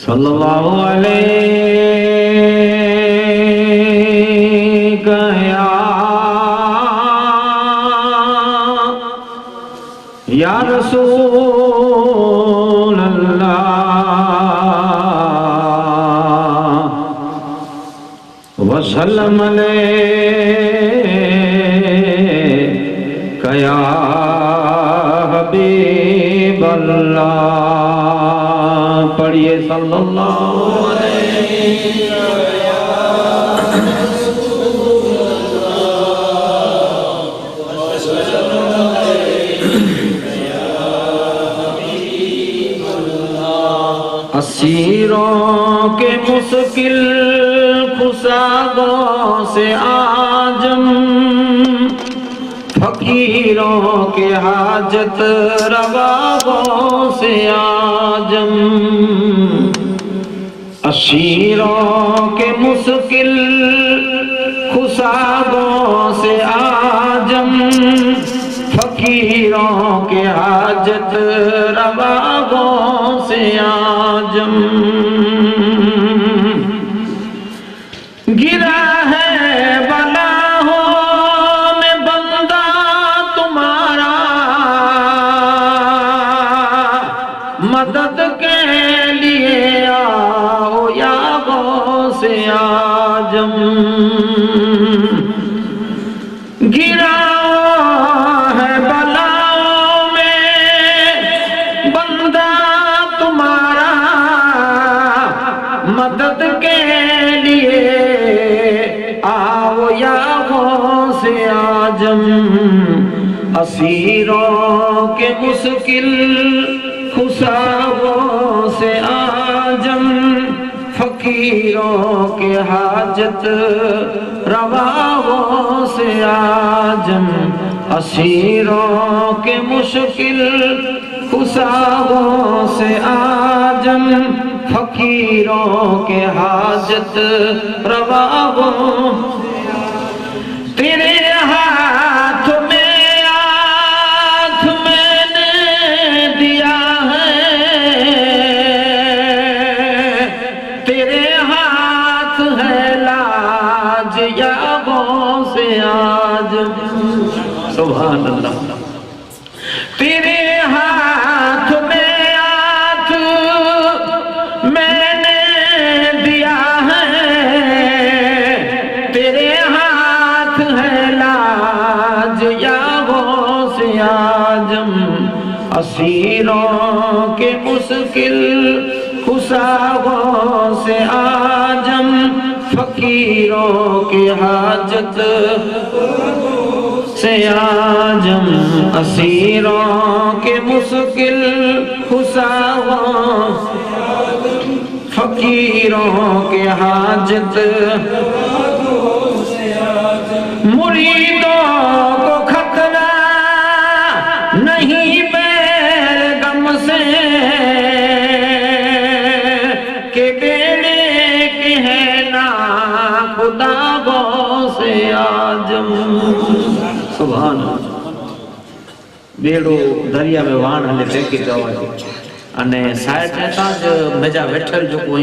صلی اللہ علیہ یا رسول اللہ وسلم علیہ یا حبیب اللہ پڑھئے صلی اللہ علیہ اسیروں کے مشکل خسادوں سے عاجم فقیروں کے حاجت رواوں سے عاجم اسیروں کے مشکل خسادوں سے عاجم فقیروں کے حاجت رواوں سے عاجم گرا ہے بلاؤں میں بندہ تمہارا مدد کے لیے آؤ یا غوث اعظم گرا ہے بلاؤں میں بندہ تمہارا مدد کے لیے آؤ یا غوث اعظم اسیروں کے مشکل خساؤں سے عاجم فقیروں کے حاجت رواؤں سے عاجم اسیروں کے مشکل خساؤں سے عاجم فقیروں کے حاجت رواؤں تیرے ہاتھ میں ہاتھ میں نے دیا ہے تیرے ہاتھ ہے لاج یا غوث اعظم سبحان اللہ تیرے ہاتھ میں ہاتھ میں نے دیا ہے تیرے ہاتھ ہے لاج یا غوث اعظم اسیروں کے مشکل خساؤں سے عاجم فقیروں کے حاجت سے عاجم اسیروں کے مشکل خساؤں فقیروں کے حاجت مریدوں کو خطرہ نہیں بیگم سے کہ بیڑے کے ہے نا خدا غوث اعظم سبحان اللہ بیڑو دریا میں وان ہلے ٹیکے چاواجے અને સાહેબ કહેતા જ મેજા વેઠલ જો કોઈ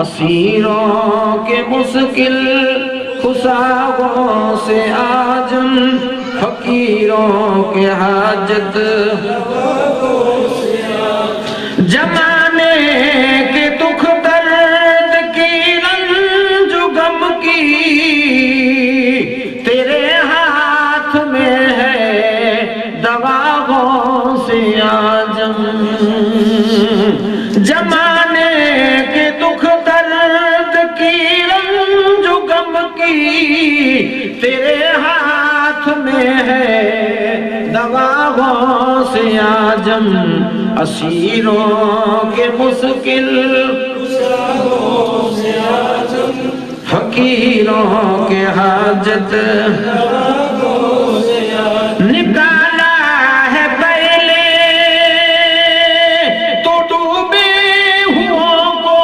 اسیروں کے مشکل خساؤں سے عاجم فقیروں کے حاجت زمانے کے دکھ درد کی رنج غم کی تیرے ہاتھ میں ہے دوا غوث اعظم زمانے کے دکھ درد کی رنج غم کی تیرے ہاتھ میں ہے دوا غوث اعظم اسیروں کے مشکل فقیروں کے حاجت نکالا ہے پہلے تو ڈوبے ہوں کو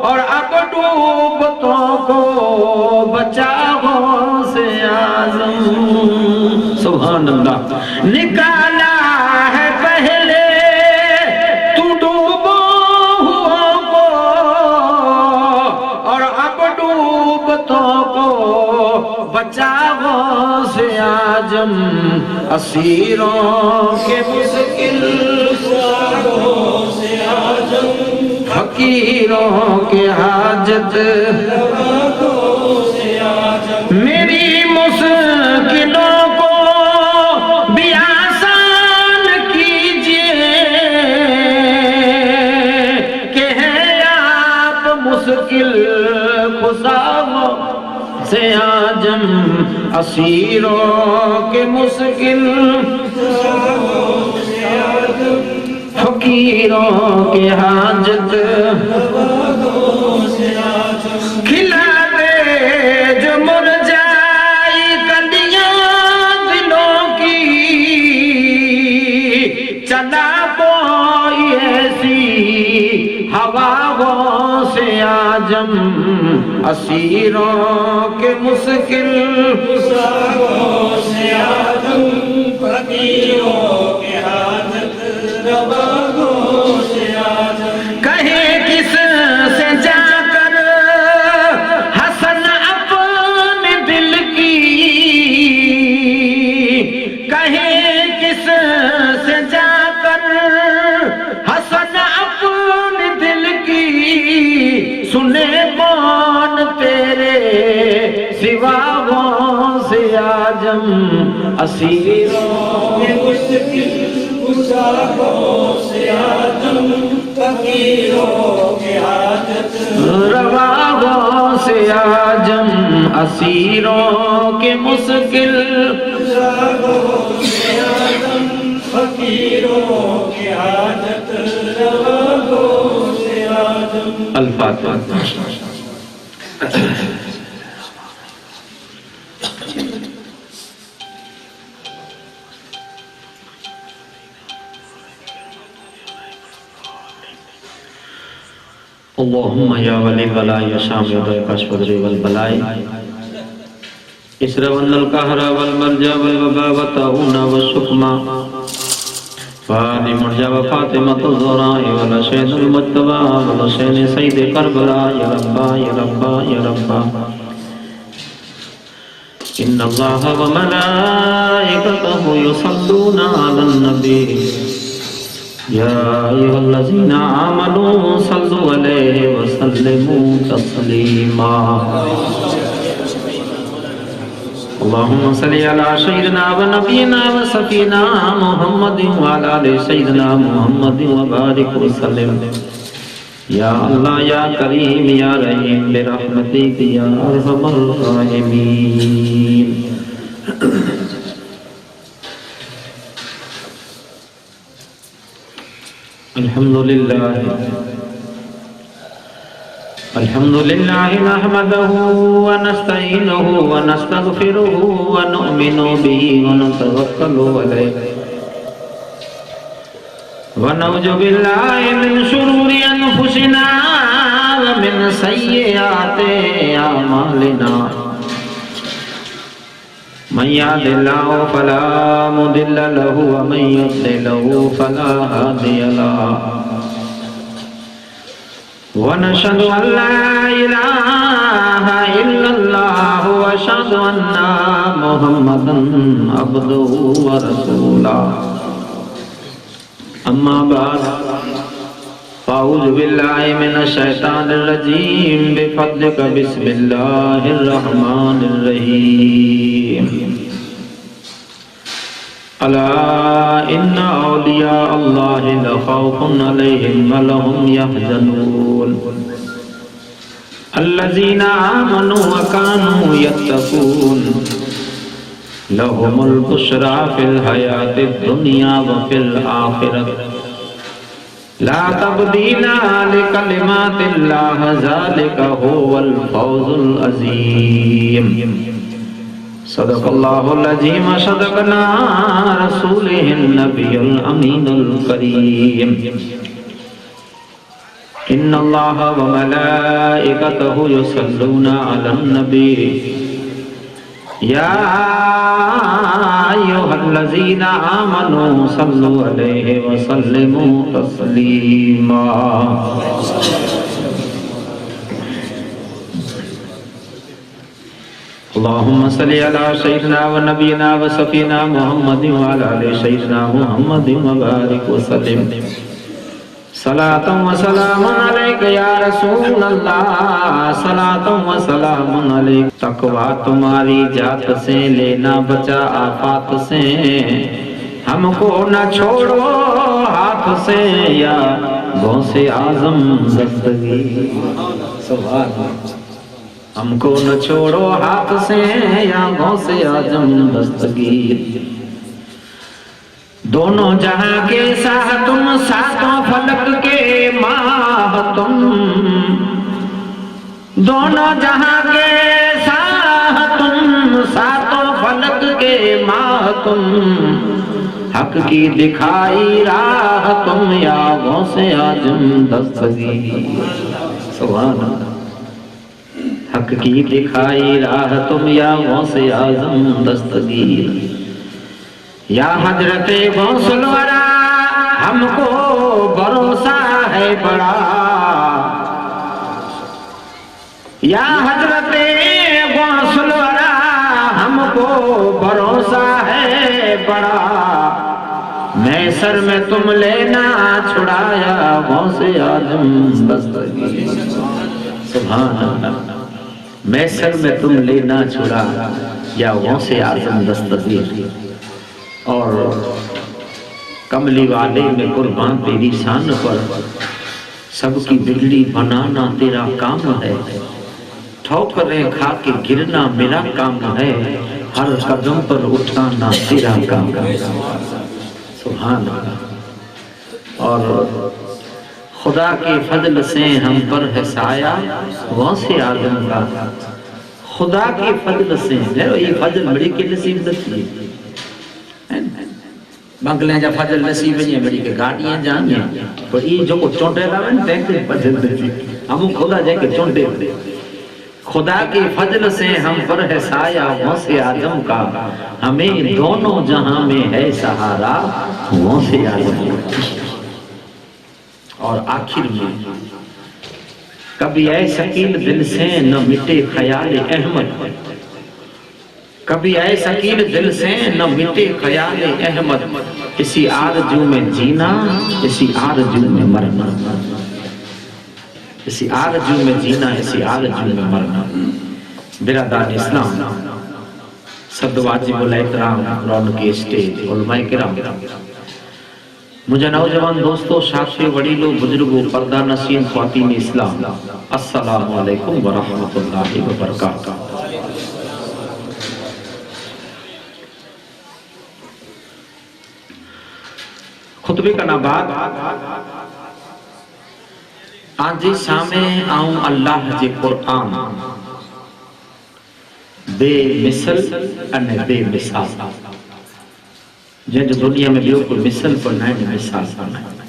اور اب ڈوبتوں کو بچاؤ سے اعظم سبحان اللہ نکالا ہے پہلے تو ڈوبو ہوا کو اور اب ڈوبتوں کو بچاؤ سے اعظم اسیروں کے مشکل فقیروں کے حاجت میری مشکلوں کو بھی آسان کیجئے کہ ہے آپ مشکل خزاں سے عاجم اسیروں کے مشکل فقیروں کے حاجت کھلا دے جو مرجائی کلیاں دلوں کی چلا کوئی ایسی ہواوں سے عاجم اسیروں کے مشکل سے عاجم فقیروں کے حاجت کہے کس سے جا کر حسن اپنے دل کی کہے کس سے جا کر حسن اپنے دل کی سنے کون تیرے سواوں سے عاجم اسیروں کے مشکل رواوں سے عاجم اسیروں کے مشکل فقیروں کے حاجت رواوں سے عاجم الفاتحہ اللہم یا ولی بلائی یا شام یا دوئے کشف دری والبلائی اسرون القہر والمرجع والوبا وطاؤنا والشکما فادی مرجع وفاطمت الزرائی والشید المجتبہ والشین سید کربلا یا ربا یا ربا یا ربا ان اللہ وملائکتہ یصلون علی النبی یا ایھا الذین آمنوا صلوا علیہ وسلموا تسلیما اللہم صلی علی سیدنا و نبینا و سفینا محمد وعلی آل سیدنا محمد وبارک وسلم یا اللہ یا کریم یا رحیم برحمتک یا ارحم الراحمین الحمدللہ نحمده ونستعینه ونستغفره ونؤمن به ونتوکل علیہ ونعوذ باللہ من شرور انفسنا ومن سیئات اعمالنا من يهد الله فلا مضل له ومن يضلل فلا هادي له ونشهد أن لا إله إلا الله وأشهد أن محمدا عبده ورسوله أما بعد فأعوذ بالله من الشيطان الرجيم بفضلك بسم الله الرحمن الرحيم ألا إن أولياء الله لا خوف عليهم ولا هم يحزنون الذين آمنوا وكانوا يتقون لهم البشرى في الحياة الدنيا وفي الآخرة لا تبديل لكلمات الله ذلك هو الفوز العظيم صدق الله العظيم صدقنا رسوله النبي الأمين الكريم إن الله وملائكته يصلون على النبي يا أيها الذين آمنوا صلوا عليه وسلموا تسليما اللهم صل على سيدنا ونبينا وسفينا محمد وعلى آل سيدنا محمد وبارك وسلم صلاة وسلام عليك يا رسول اللہ صلاة وسلام علیک تقوی تمہاری ذات سے لینا بچا آفات سے ہم کو نہ چھوڑو ہاتھ سے یا غوث اعظم دستگیر سبحان ہم کو نہ چھوڑو ہاتھ سے یا غوث اعظم دستگیر دونوں جہاں کے ساہ تم ساتوں فلک کے ماہ تم دونوں جہاں کے ساہ تم ساتوں فلک کے ماہ تم حق کی دکھائی راہ تم یا غوث اعظم دستگیر سبحان اللہ حق کی دکھائی راہ تم یا غوث اعظم دستگیر یا حضرت غوث الورا ہم کو بھروسہ ہے بڑا یا حضرت غوث الورا ہم کو بھروسہ ہے بڑا میں سر میں تم لینا چھڑایا غوث اعظم دستگیر سبحان اللہ میں سر میں تم لینا چھڑا یا غوث اعظم دستگیر اور کملی والے میں قربان تیری شان پر سب کی بگڑی بنانا تیرا کام ہے ٹھوکریں کھا کے گرنا میرا کام ہے ہر قدم پر اٹھانا تیرا کام ہے سبحان اللہ اور خدا کے فضل سے ہم پر ہے سایہ غوث اعظم کا خدا کے فضل سے یہ فضل بڑی کے نصیب دستی بنگلیں جا فضل نصیب ہیں بڑی کے گاڑیاں جانیں پر یہ جو کو چونٹے لاؤیں تینکے فضل دستی ہم خدا جائے کے چونٹے دے خدا کی فضل سے ہم پر ہے سایہ غوث اعظم کا ہمیں دونوں جہاں میں ہے سہارا غوث اعظم اور آخر میں کبھی اے ثقیل دل سے نہ مٹے خیال احمد کبھی اے ثقیل دل سے نہ مٹے خیال احمد اسی آرزو میں جینا اسی آرزو میں مرنا اسی آرزو میں جینا اسی آرزو میں مرنا برادران اسلام صد واجب الاحترام رونق اسٹیج علماء کرام مجھے نوجوان دوستو ساتھی وڈیلو بزرگوں پردہ نشین خواتین اسلام السلام علیکم ورحمۃ اللہ وبرکاتہ خطبے کا نبات آجی سامنے آؤں اللہ جے قرآن بے مثل انہیں بے مثال جن جو دنیا میں بیو کوئی مثل پر نائن مثال پر نائن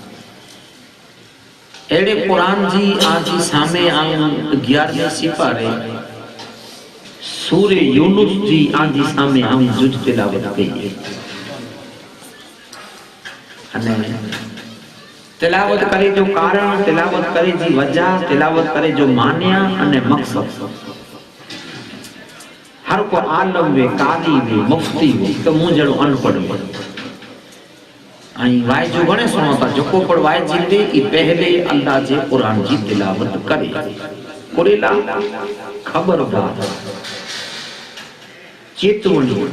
ایڑے قرآن جی آجی سامنے آؤں 11 سپارے سورہ یونس جی آجی سامنے آؤں جج تلاوت گئی ہے تلاوت کرے جو کارن تلاوت کرے جی وجہ تلاوت کرے جو مانیا انہیں مقصد ہر کو عالم وے قاضی وے مفتی وے تو موں جڑو ان پڑھ وے آئیں وائے جو گھنے سنو تا جو کو پڑھ وائے جی دے کہ پہلے اللہ جے قرآن جی تلاوت کرے قریلا خبر بات چیتونی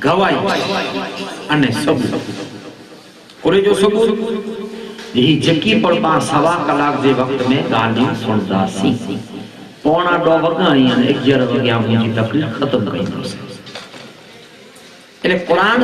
گوائی انہیں سب قرآن جو ثبوت یہی جکی پر 1.25 کلاک دے وقت میں گالیاں سندا سی پونا 2 وگا آئیں 11 وگیا مجھے تقریر ختم کریں એટલે قرآن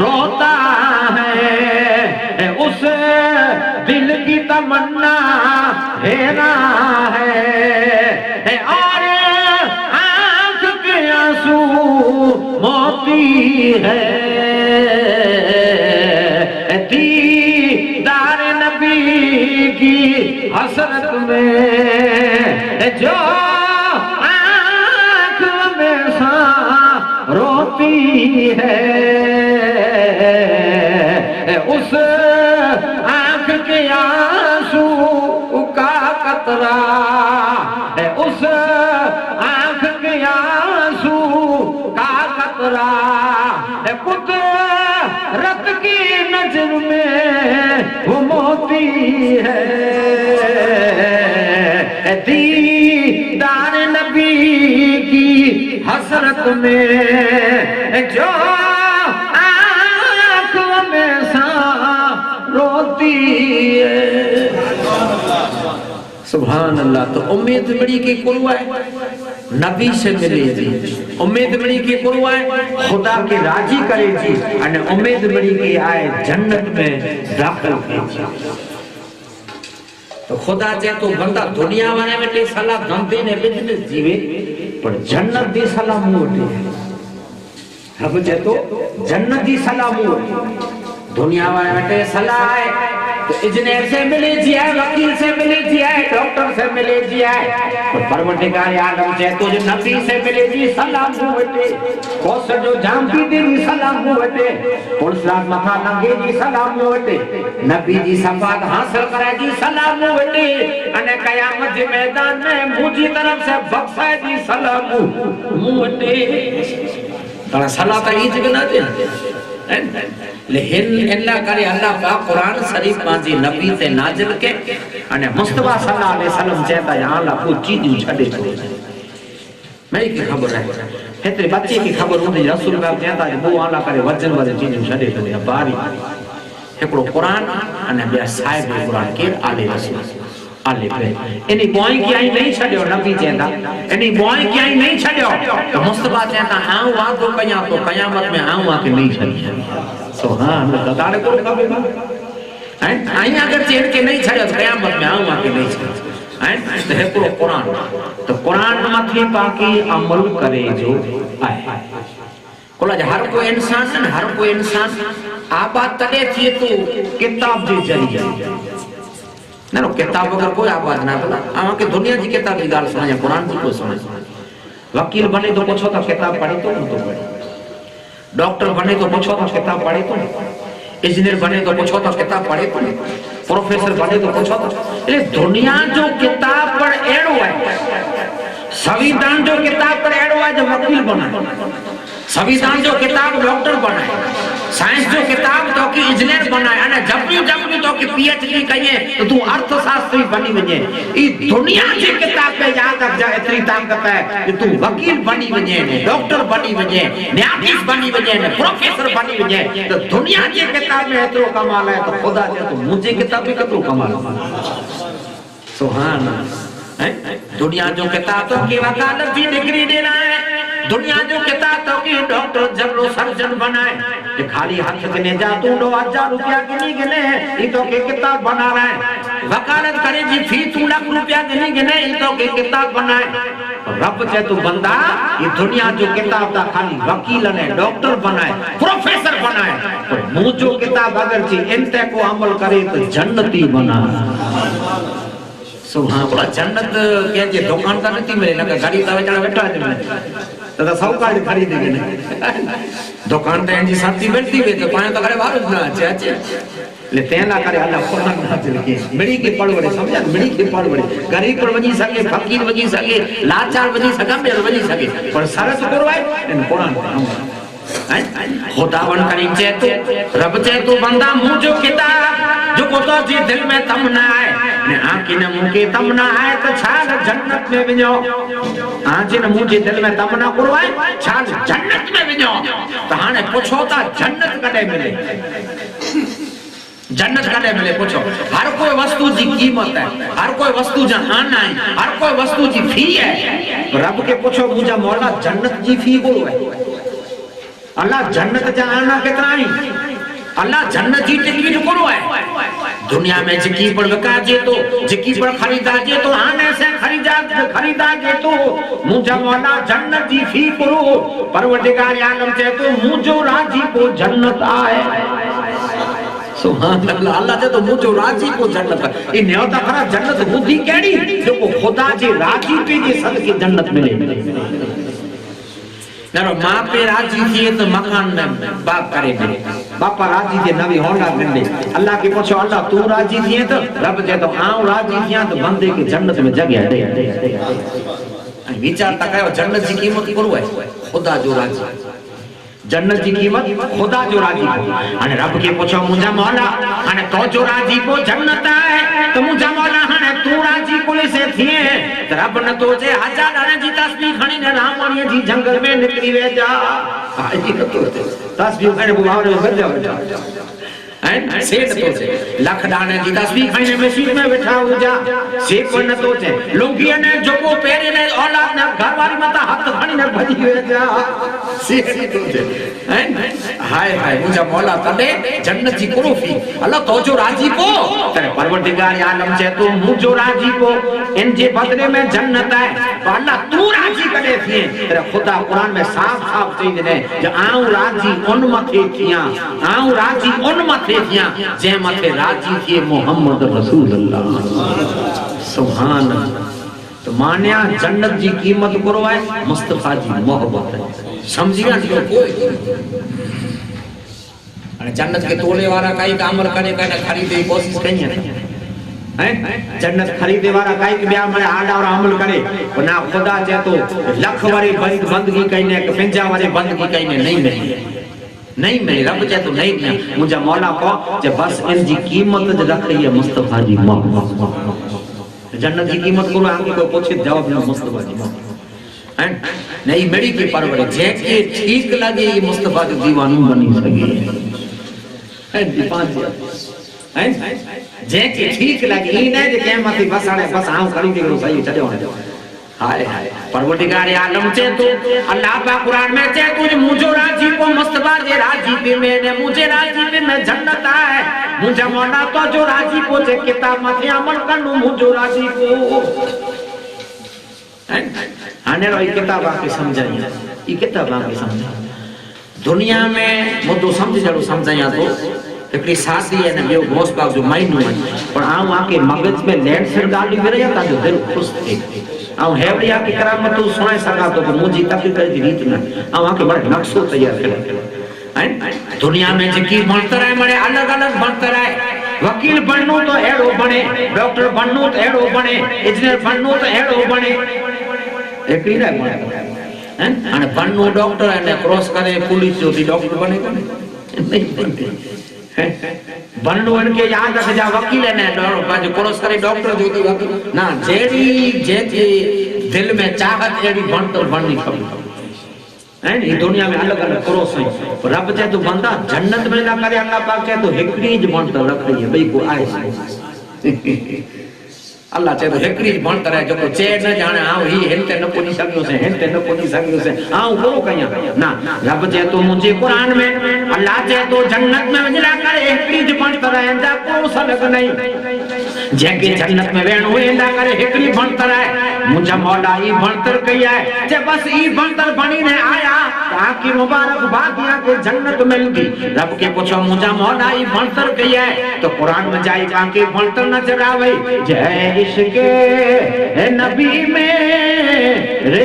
روتا ہے، اس دل کی تمنا ہیرا ہے، اور آنکھ کے آنسو موتی ہے، دیدار نبی کی حسرت میں جو آنکھ ہمیشہ روتی ہے، اس آنکھ کے آنسو کا قطرہ، اس آنکھ کے آنسو کا قطرہ قدرت کی نظر میں وہ موتی ہے، دیدار نبی کی حسرت میں جو آنکھ ہمیشہ روتی ہے۔ سبحان اللہ۔ تو امید بڑی کی قربہ ہے نبی سے ملے جی، امید بڑی کی قربہ ہے خدا کے راضی کرے جی، اور امید بڑی کی آئے جنت میں داخل کی جی۔ تو خدا چاہے تو بندہ دنیا والے میں ٹے صلاح دھندے نے بزنس جیوے پر جنت دی صلاح موٹے اب چاہے تو جنت دی صلاح موٹے، دنیا والے میں ٹے صلاح ہے تو انجینئر سے ملے جی ہے، وکیل سے ملے جی ہے، ڈاکٹر سے ملے جی ہے، پروردگار عالم چاہے تو جو نبی سے ملے جی سلام ہوتے، کوسر جو جام کی دی سلام ہوتے، پرسلات مخا لنگے جی سلام ہوتے، نبی جی صفات حاصل کرے جی سلام ہوتے، انہیں قیامت جی میدان میں مجھے طرف سے بخشائے جی سلام ہوتے۔ تڑا صلاح تا ہی جگہ نہ دے لیکن اللہ کرے اللہ پاک قرآن شریف مانجی نبی تے نازل کے انہیں مصطفیٰ صلی اللہ علیہ وسلم چہتا ہے اللہ کو چیزیں چھڑے چھوڑے میں کی خبر ہے ہترے بچے کی خبر ہوندی رسول اللہ چہتا ہے وہ اللہ کرے وجن وجن چیزیں چھڑے چھوڑے باری ہکڑو قرآن انہیں بیا صاحب قرآن کے آلے رسول آلے پہ انہی بوائیں کی آئی نہیں چھڑے ہو نبی چہتا انہی بوائیں کی آئی نہیں چھڑے ہو تو مصطفیٰ چہتا آؤں آن تو قیامت میں آؤں آن کے نہیں چھڑے سبحان اللہ تارے کو کبھی بات آئیں اگر چہر کے نہیں چھڑے تو قیامت میں آؤں آن کے نہیں چھڑے تو ہے پورو قرآن تو قرآن مطلی پاکی عمل کرے جو آئے کلا جا ہر کوئی انسان ہر کوئی انسان آباد تلے تھے تو کتاب دے جائے نہ کتاب اگر کوئی آباد نہ تھا آمان کے دنیا جی کتاب دی گال سمجھا قرآن جی کو سمجھا وکیل بنے تو پوچھو تا کتاب پڑھی تو ان تو پڑھی ڈاکٹر بنے تو پوچھو تا کتاب پڑھے تو انجینئر بنے تو پوچھو تا کتاب پڑھے تو پروفیسر بنے تو پوچھو تا دنیا جو کتاب پر ایڑو ہے سویدان جو کتاب پر ایڑو ہے جو وکیل بنا سویدان جو کتاب ڈاکٹر بنا ہے سائنس جو کتاب تو کی انجینئر بنا ہے جب بھی تو کی پی ایچ ڈی کہیے تو تو ارتھ شاستری بنی وجے یہ دنیا کی کتاب پہ یاد رکھ جائے اتنی طاقت ہے کہ تو وکیل بنی وجے ڈاکٹر بنی وجے نیاتیس بنی وجے پروفیسر بنی وجے تو دنیا کی کتاب میں اترو کمال ہے تو خدا جائے تو مجھے کتاب بھی کترو کمال ہے سبحان دنیا جو کتاب تو کی وکالت بھی ڈگری دینا ہے دنیا جو کتاب تو کی ڈاکٹر جنرل سرجن بنائے کہ خالی ہاتھ گنے جا تو 2000 روپیہ گنی گنے یہ تو کہ کتاب بنا رہا ہے وکالت کرے جی فی 2 لاکھ روپیہ گنی گنے یہ تو کہ کتاب بنائے رب چاہے تو بندہ یہ دنیا جو کتاب تا خالی وکیل نے ڈاکٹر بنائے پروفیسر بنائے منہ جو کتاب اگر چی انتے کو عمل کرے تو جنتی بنا سبحان اللہ جنت کیا جی دکان تا نہیں ملے لگا گاڑی تا وچڑا بیٹھا ہے تو سوکار خرید دے گئے دکان تے انجی ساتھی بیٹھتی ہوئے تو پائیں تو کرے بارو نہ اچھے لے تینا کرے اللہ قرآن نازل کی مڑی کے پڑھ وڑے سمجھا مڑی کے پڑھ وڑے غریب پر وجی سکے فقیر وجی سکے لاچار وجی سکے بیر وجی سکے پر سرس کروائے ان قرآن خداون کریم چاہے تو رب چاہے تو بندہ منہ جو کتاب جو کو تو جی دل میں تمنا ہے آنکھی نے منہ کی تمنا ہے تو چھال جنت میں بنو آنکھی نے منہ کی دل میں تمنا کروائے چھال جنت میں بنو تو ہانے پوچھو تا جنت کٹے ملے جنت کٹے ملے پوچھو ہر کوئی وستو جی قیمت ہے ہر کوئی وستو جہان ہے ہر کوئی وستو جی فی ہے رب کے پوچھو مجھا مولا جنت جی فی گو ہے اللہ جنت جانا کتنا ہی اللہ جنت جی ٹکٹ کرو ہے دنیا میں جکی پر وکا جے تو جکی پر خریدا جے تو آنے سے خریدا جے تو مجھا مولا جنت جی فی کرو پروردگار عالم چاہے تو مجھو راجی کو جنت آئے سبحان اللہ اللہ چاہے تو مجھو راجی کو جنت آئے یہ نیوتا کرا جنت بدھی کیڑی جو کو خدا جی راجی پہ جی صدقے جنت ملے نرو ماں پہ راجی تھیے تو مکان میں باپ کرے گئے باپا راجی تھے نبی ہونا گنڈے اللہ کی پوچھو اللہ تو راجی تھیے تو رب جے تو آؤں راجی تھیاں تو بندے کی جنت میں جگہ دے ویچار تک ہے جنت جی قیمت کرو ہے خدا جو راجی جنت جی قیمت خدا جو راجی کو ہنے رب کی پوچھو مجھا مولا ہنے تو جو راجی کو جنت آئے تو مجھا مولا ہنے تو راجی کو لسے تھیے تو رب نہ تو جے ہزار آنے جی تسبیح کھڑی نے رام آنی جی جنگل میں نکلی وے جا آئی نہ تو جے تسبیح کھڑی بھاونے میں بھر جا بیٹھا سیٹ تو سے لکھ ڈانے جی تسبیح کھڑی میں سیٹ میں بیٹھا ہو جا سیٹ پر نہ تو سے لوگی نے جو کو پیرے نے اولاد نے گھر والی مطا ہاتھ کھڑی نے بھجی ہوئے جا سیٹ تو سے ہائے ہائے مجھا مولا تلے جنت جی کرو فی اللہ تو جو راجی کو تیرے پروردگار عالم چاہے تو مجھو راجی کو ان جے بدلے میں جنت ہے تو اللہ تو راجی کرے تھے تیرے خدا قرآن میں صاف صاف چاہیے دے جو آؤں راجی ان متھے تھیاں آؤں راجی ان متھے تھیاں جے متھے راجی تھے محمد رسول اللہ سبحان اللہ تو مانیا جنت جی قیمت کرو ہے مصطفیٰ جی محبت ہے سمجھیا جو کوئی جنت کے تولے وارا کئی کا عمل کرے کئی خریدے کوشش کہیں ہے جنت خریدے وارا کئی کہ بیا میں آڈا اور عمل کرے نہ خدا چاہے تو لکھ واری بندگی کہنے کہ پنجا واری بندگی کہنے نہیں ملی رب چاہے تو نہیں ملی مجھے مولا کو جب بس ان جی قیمت رکھ رہی ہے مصطفیٰ جی جنت جی قیمت کرو آنکہ کوئی پوچھے جواب نہیں مصطفیٰ جی نہیں میری کی پرورے جے کے ٹھیک لگے یہ مصطفیٰ جو دیوانوں بنی سکے جے کے ٹھیک لگے ہی نہیں جے قیمتی بس آؤں کری دیکھو صحیح چلے ہونے ہائے پروردگار عالم چاہے تو اللہ پا قرآن میں چاہے تو مجھو راجی کو مصطفیٰ جے راجی پہ میں نے مجھے راجی پہ میں جنت آئے مجھے مولا تو جو راجی کو جے کتاب مطے عمل کرنو مجھو راجی کو آنے رو یہ کتاب آکے سمجھائیں یہ کتاب آکے سمجھائیں دنیا میں مدو سمجھ جڑو سمجھائیں تو ایکڑی ساتھی ہے نا یہ گوشت باغ جو مائن ہوئے اور آؤں آکے مغز میں لینڈ سر ڈالی بھی رہا تا جو دل خوش تھے آؤں ہیوڑی آکے کرامت تو سنائے سکا تو کہ مجھے تقریب کرے دی ریت نہ آؤں آکے بڑے نقصو تیار کرے دنیا میں جکی بنتر ہے بڑے الگ الگ بنتر ہے وکیل بننو تو ایڑو بنے ڈاکٹر بننو تو ایڑو بنے انجینئر بننو تو ایڑو بنے ایکڑی رہ بنے بننو ڈاکٹر ہے کروس کرے پولیس جو بھی ڈاکٹر بنے گا نہیں بنے بننو ان کے یاد رکھ جا وکیل ہے جو کروس کرے ڈاکٹر جو بھی وکیل نا جیڑی جیتی دل میں چاہت ایڑی بنتر بننی کبھی یہ دنیا میں الگ الگ کروس ہیں رب چاہے تو بندہ جنت میں نہ کرے اللہ پاک چاہے تو ہکڑی جو بنتر رکھ رہی ہے بھئی کو آئے اللہ چاہے تو ہکڑی جو بنتر ہے جو کو چیر نہ جانے آؤں ہی ہنتے نہ پونی سکیوں سے ہنتے نہ پونی سکیوں سے آؤں کرو کہیں نا رب چاہے تو مجھے قرآن میں اللہ چاہے تو جنت میں وجلا کرے ہکڑی جو بنتر ہے اندہ کو سلگ نہیں جے کہ جنت میں وین ہوئے اندہ کرے ہکڑی بنتر ہے مجھے مولا ای بنتر کیا ہے جے بس ای بنتر بنی نے آیا تاکہ مبارک بادیاں کے جنت مل گئی رب کے پوچھو مجھے مولا ای بنتر کیا ہے تو قرآن میں جائی جان کے بنتر نہ چڑھاوئی جے عشق نبی میں رے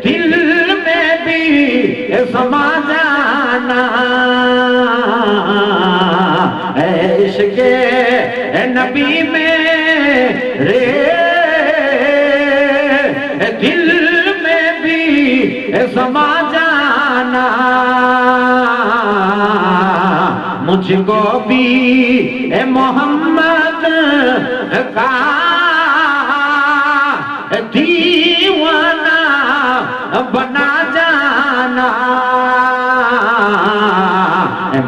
دل میں بھی سما جانا عشق نبی میں رے دل میں بھی سما جانا مجھ کو بھی اے محمد کا دیوانہ بنا جانا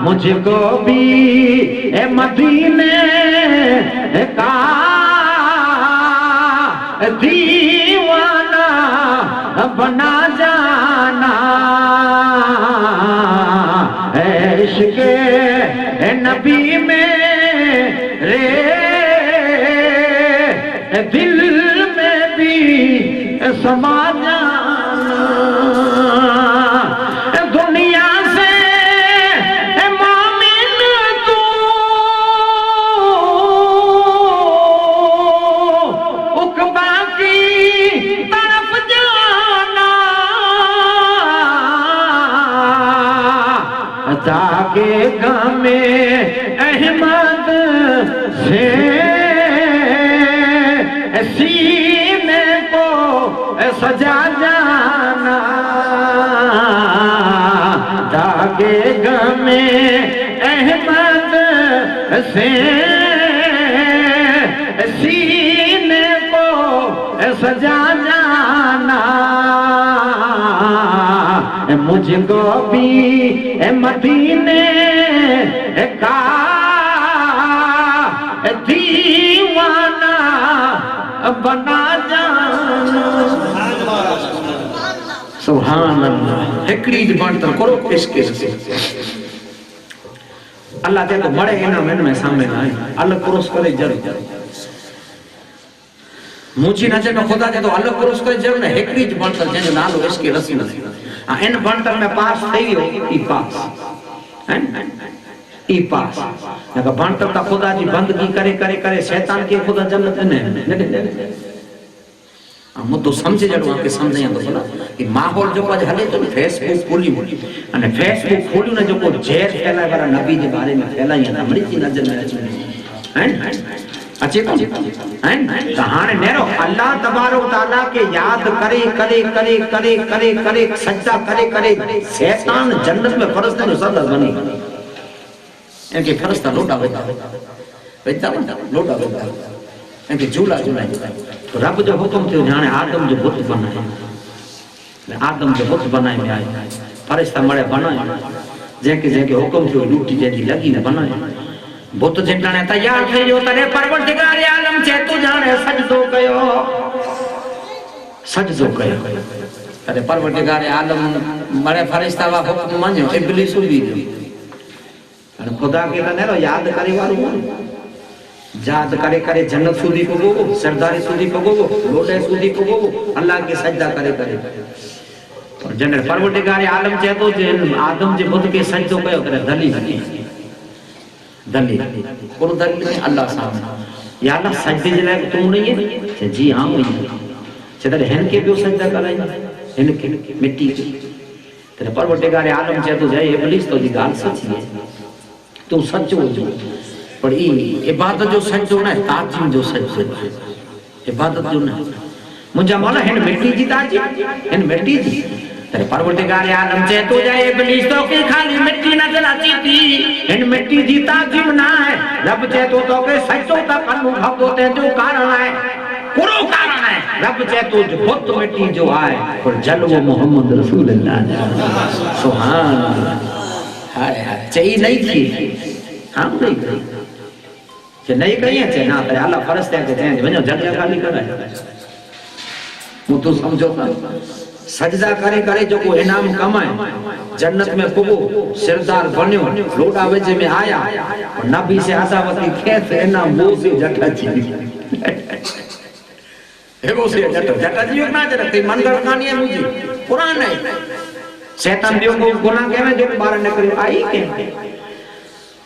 مجھ کو بھی اے مدینے کا دیوانہ بنا جانا عشق نبی میں رے دل میں بھی سما جانا دنیا سے مومن تو عقبہ کی طرف جانا تاکہ غم احمد سے سینے کو سجا جانا تاکہ غم احمد سے سینے کو سجا جانا مجھ کو بھی مدینے کا دیوانہ بنا جانا سبحان اللہ ہکڑی زبان تر کرو عشق سے اللہ جب بڑے انعام میں سامنے آئے اللہ کروس کرے جر مجھے نہ جب خدا جب اللہ کروس کرے جر نہ ہکڑی زبان تر جن نالو عشق رسی نہ ان بانتر میں پاس تھی ہو ای پاس ای پاس لیکن بانتر تا خدا جی بندگی کرے شیطان کی خدا جنت نہیں مدو سمجھے جڑو آپ کے سمجھے ہیں بسنا کہ ماحول جو کچھ ہلے تو فیس بک کھولی ہوئی فیس بک کھولی نے جو کو جہر پھیلائے برا نبی کے بارے میں پھیلائی ہیں مری تھی نظر میں اچھے اچھے تو کہانے نیرو اللہ تبارک تعالیٰ کے یاد کرے سجدہ کرے شیطان جنت میں فرشتہ جو سردہ بنی ان کے فرشتہ لوٹا ان کے جھولا رب جو حکم تھے جانے آدم جو بت بنائے میں آئے فرشتہ مڑے بنائے جن کے حکم تھے لوٹی جن کی لگی نہ بنائے بت جنٹانے تیار تھے جو ترے پروردگار عالم چے تو جانے سجدو کہو ترے پروردگار عالم مڑے فرشتہ وا حکم منجو ابلیس بھی خدا کے لنے رو یاد کرے والو یاد کرے جنت سودی کو گو سرداری سودی کو گو لوٹے سودی کو گو اللہ کے سجدہ کرے اور جنر پروردگار عالم چے تو جن آدم جے بت کے سجدو کہو کرے دلیل کون دلیل ہے اللہ صاحب یا اللہ سجدے جلائے تم نہیں ہے جی ہاں ہوئی ہے چیدر ہن کے بھی سجدہ کرائی ہن کے مٹی کی تیرے پروردگار عالم چے تو جائے ابلیس تو جی گال سچی ہے تو سچ ہو جو پر عبادت جو سچ ہونا ہے تعظیم جو سچ ہونا ہے عبادت جو نہیں مجھا مولا ہن مٹی جی تعظیم ہن مٹی جی تیرے پروردگار عالم چے تو جائے ابلیس تو کی خالی مٹی نہ جلاتی تھی ان مٹی جی تعظیم نہ ہے رب چے تو کے سچو تک انوبھو ہوتے جو کارن ہے کرو کارن ہے رب چے تو جو بت مٹی جو آئے اور جلو محمد رسول اللہ سبحان اللہ چاہیے نہیں تھی ہم نہیں کری کہ نہیں کری ہے چاہیے نہ ترے اللہ فرشتے ہیں کہ چاہیے بنیو جگہ خالی کر رہے ہیں وہ تو سمجھو تھا سجدہ کرے جو کو انعام کمائے جنت میں پگو سردار بنیو لوٹا وجہ میں آیا اور نبی سے عذابتی کھیت انعام وہ سے جٹا جی وہ سے جٹا جی اکنا جرکتی منگر کھانی ہے مجھے قرآن ہے شیطان دیو کو گناہ کے میں جو بارہ نکلی آئی کے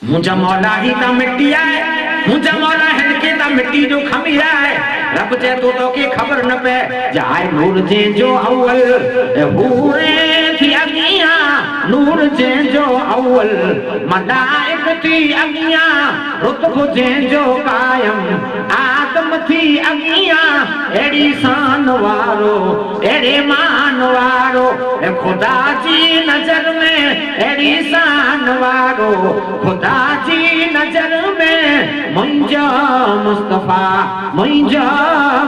مجھا مولا ہی تا مٹی آئے مجھا مولا ہنکے تا مٹی جو کھمی آئے رب چے تو کی خبر نہ پہ جائے نور جے جو اول ہورے تھی اگیاں نور جے جو اول ملائک تھی اگیاں رتب جے جو قائم آدم تھی اگیاں ایڑی سان وارو ایڑے مان وارو خدا جی نظر میں ایڑی سان وارو خدا جی نظر میں منجا مصطفیٰ منجا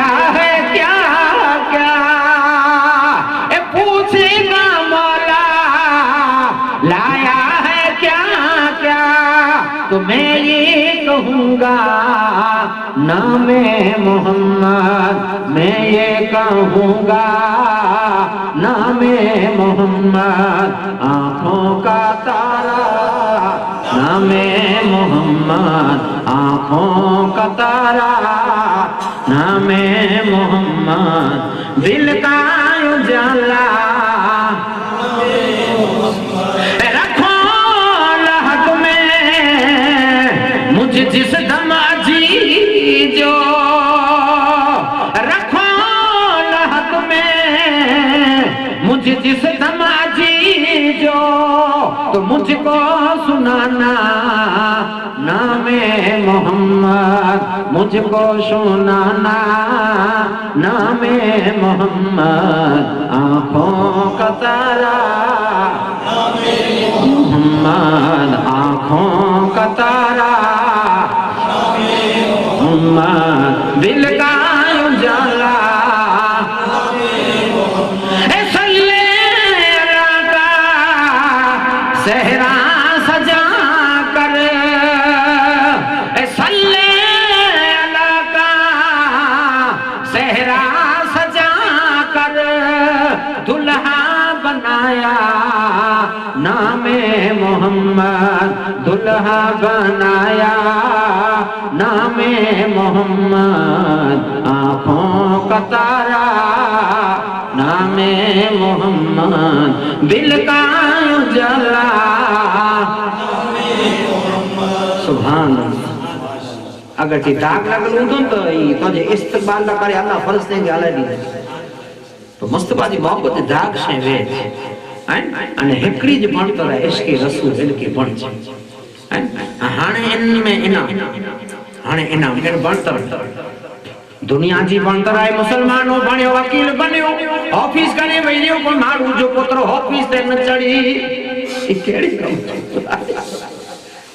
لایا ہے کیا کیا، اے پوچھے گا مولا لایا ہے کیا کیا، تو میں یہ کہوں گا نام محمد، میں یہ کہوں گا نام محمد، آنکھوں کا تارا نام محمد، آنکھوں کا تارا نام محمد، دل کا اجالا رکھو لحد میں مجھ جس دم جی جو، رکھو لحد میں مجھ جس دم جی جو، تو مجھ کو سنانا نام محمد، مجھ کو سنانا نام محمد، آنکھوں کا تارا محمد، آنکھوں کا تارا محمد، دل کا اجالا اے صلی اللہ کا صحرا سجا کر، اے صلی اللہ کا صحرا سجا کر، دلہا بنایا نام محمد، دلہا بنایا نام محمد، آنکھوں کا تارا نام محمد، دل کا اجالا سبحان اللہ۔ اگر چی داغ لگل ہوں تو تجھے استقبال نہ کرے اللہ فرض دیں گے اللہ دی تو مصطفیٰ جی محبت داغ شیں وے انہیں ہکڑی جی بڑھتا رہا عشق رسول ان کے بڑھ جائے ہانے ان میں ہانے ان بڑھتا رہا دنیا جی بڑھتا رہا مسلمانوں بڑھے وکیل بنیو آفیس کرنے ویلیو کو مارو جو پتر آفیس تے نہ چڑھی یہ کیڑی کم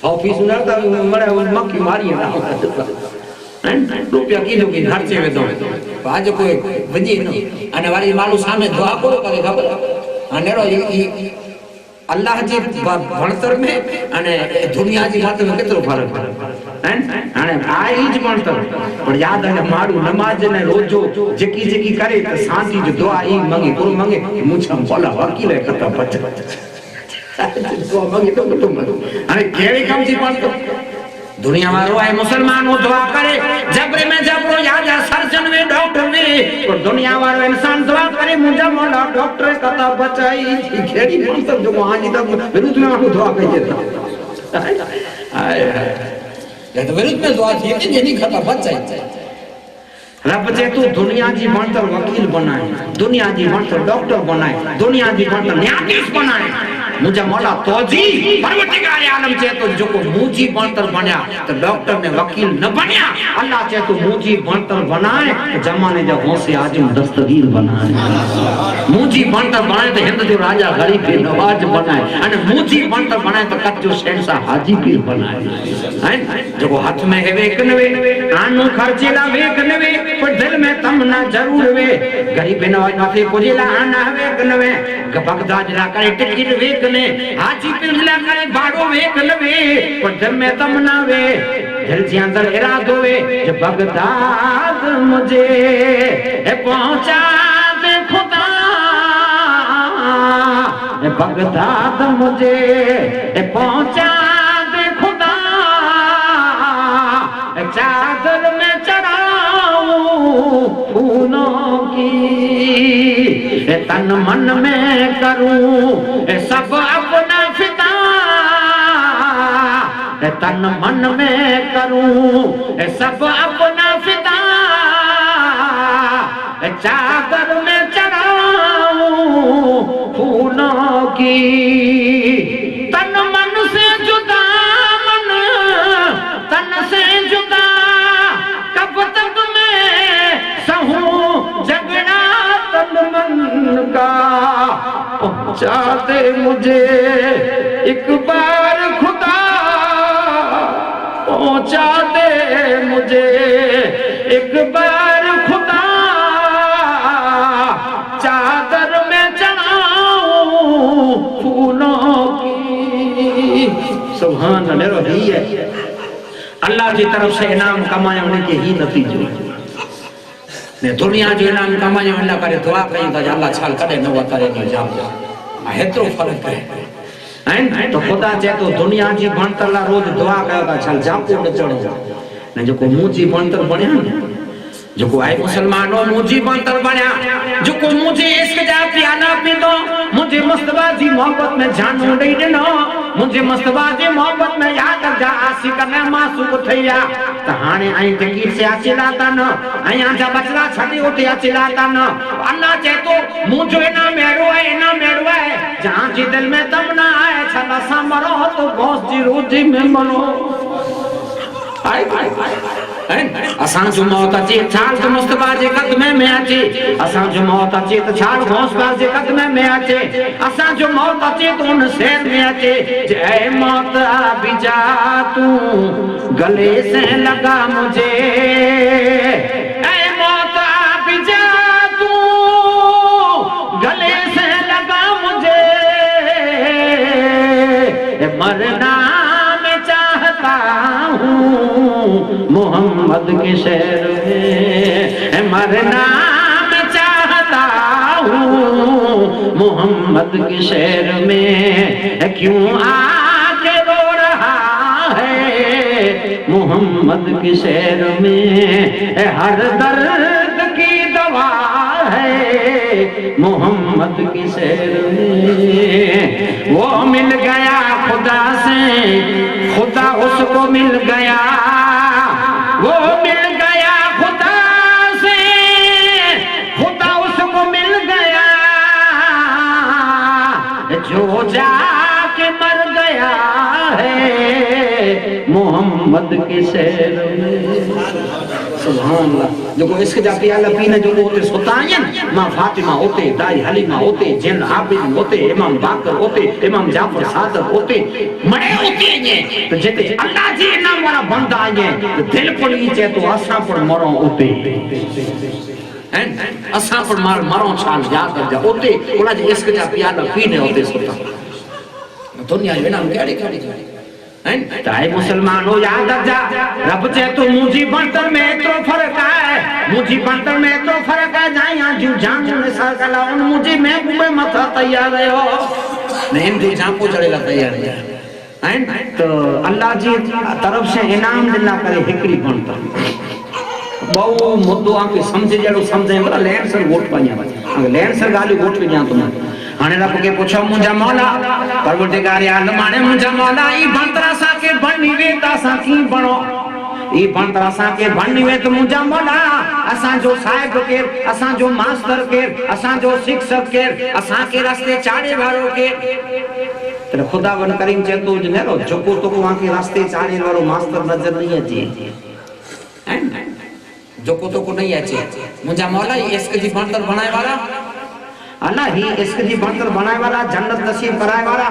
آفیس نہ تا مرے مکی ماری نہ روپیا کی جو کی خرچے میں دو آج کوئی وجی انہیں والی مالو سامنے دعا کرو کرے خبر انہیں رو اللہ جی بھنتر میں دنیا جی بھنتر میں کترو فرق ہے آئی جی بھنتر پر یاد ہے مارو نماز نے روجو جکی جکی کرے تو سانتی جو دعا ہی منگی کرو منگے مجھے بولا وکیل ہے کتا بچا دعا منگی تو کتو منگی انہیں کیڑی کم جی بھنتر دنیا مارو آئے مسلمانوں دعا کرے جبر میں جبرو یاد ہے سرجن میں ڈاکٹر میں اور دنیا مارو انسان دعا کرے مجھے مولا ڈاکٹر کتا بچائی کھیڑی منصب جو وہاں جی تک ویروت میں آنکھو دعا کہی جیتا لیکن ویروت میں دعا تھی کہ یہ نہیں کھتا بچائی رب چے تو دنیا جی بھنتر وکیل بنائے دنیا جی بھنتر ڈاکٹر بنائے دنیا جی بھنتر نیاتیس بنائے مجھے مولا توجی پروردگار عالم چے تو جو کو موجی بنتر بنیا تو ڈاکٹر نے وکیل نہ بنیا اللہ چے تو موجی بنتر بنائے تو جمانے جب غوث اعظم دستگیر بنائے موجی بنتر بنائے تو ہند جو راجہ غریب نواز بنائے اور موجی بنتر بنائے تو کت جو شہنشاہ حاجی پیر بنائے جو کو ہاتھ میں ہے ویک نوے آنو خرچیلا ویک نوے پر دل میں تمنا ضرور وے غریب نواز نفے پوجیلا آنا ویک نوے بغداد لا کرے ٹکٹ ویک نے حاجی پیر لا کرے باڑو ویک نوے پر دل میں تمنا وے دل جی اندر اراد ہوئے جو بغداد مجھے پہنچا دے خدا بغداد مجھے پہنچا دے خدا چادر میں چڑھاؤں پھولوں کی تن من میں کروں سب اپنا فدا تن من میں کروں سب اپنا فدا چادر میں چڑھاؤں پھولوں کی تن من سے جدا من تن سے جدا کب تک میں سہوں جھگڑا تن من کا پہنچا دے مجھے ایک بار خدا پہنچا دے مجھے ایک بار خدا اللہ کی طرف سے انعام کمایا ان کے ہی نتیجے نے دنیا جو انعام کمایا اللہ کرے دعا کریں تا اللہ چھال کدے نہ وتارے نہ جام ہترو فرق ہے تو خدا چے تو دنیا جی بنتر لا روز دعا کیا تا چھال جاپو نہ چڑھو نے جو کو موجی بنتر بنیا جو کو آئے مسلمانوں مجھے بنتر بنیا جو کو مجھے عشق جا پیانا پیدو مجھے مصطفیٰ جی محبت میں جانو ڈی ڈنو مجھے مصطفیٰ جی محبت میں یاد جا آسی کرنے معصوب تھیا تہانے آئیں تکیر سے آچی لاتا نا آئیں آجا بچلا چھٹی ہوتے آچی لاتا نا اللہ چاہے تو مجھے نہ میرو ہے جہاں جی دل میں تم نہ آئے چھلا سا مرو تو گوست جی رو جی میں مرو اسان جو موت اچے چھال تو مصطفیٰ جے قدمے میں اچے اسان جو موت اچے تو چھال مصطفیٰ جے قدمے میں اچے اسان جو موت اچے تو ان سیر میں اچے اے موت آبی جا تو گلے سے لگا مجھے اے موت آبی جا تو گلے سے لگا مجھے مرنا میں چاہتا ہوں محمد کے شہر میں مرنا میں چاہتا ہوں محمد کے شہر میں کیوں آ کے رو رہا ہے محمد کے شہر میں ہر درد کی دوا ہے محمد کے شہر میں وہ مل گیا خدا سے خدا اس کو مل گیا وہ مل گیا خدا سے خدا اس کو مل گیا جو جا کے مر گیا ہے محمد کے شہر میں سبحان اللہ جو کو عشق جا پیالہ پینے جو ہوتے سلطانین ماں فاطمہ ہوتے دائی حلیمہ ہوتے جن عابدین ہوتے امام باقر ہوتے امام جعفر صادق ہوتے مڑے ہوتے ہیں تو جیتے اللہ جی نام والا بندہ آئیں دل پر نیچے تو اساں پر مروں ہوتے اساں پر مروں چھال جا کر جا ہوتے اولا جی عشق جا پیالہ پینے ہوتے سلطان دنیا جو نام کیڑے تائے مسلمانوں یاد جا رب چے تو مجھے بنتر میں تو فرق ہے مجھے بنتر میں تو فرق ہے جائیں جو جان نے سار کلا ان مجھے میں کوئے مطا تیار ہے ہو نہیں ان جو جان کو چڑے گا تیار ہے تو اللہ جی طرف سے انعام دلہ کرے ہکڑی بنتر بہو مدو آنکہ سمجھے جڑو سمجھیں بلا لین سر ووٹ پانیا بچا لین سر گالی ووٹ پہ جان تمہیں آنے رب کے پوچھو مجھا مولا پروردگار عالم آنے مجھا مولا ای بنترا سا کے بننی ویتا سا کی بنو ای بنترا سا کے بننی ویتا مجھا مولا اساں جو صاحب کر اساں جو ماسٹر کر اساں جو شکشک کر اساں کے راستے چاڑے بھارو کر تیرے خدا ون کریم چیتو جو نیرو جکو تو کو وہاں کے راستے چاڑے بھارو ماسٹر نظر نہیں ہے جو کو تو کو نہیں ہے مجھا مولا اس کے جی بنتر بنائے والا اللہ ہی اس کے جی بنتر بنائے والا جنت نصیب کرائے والا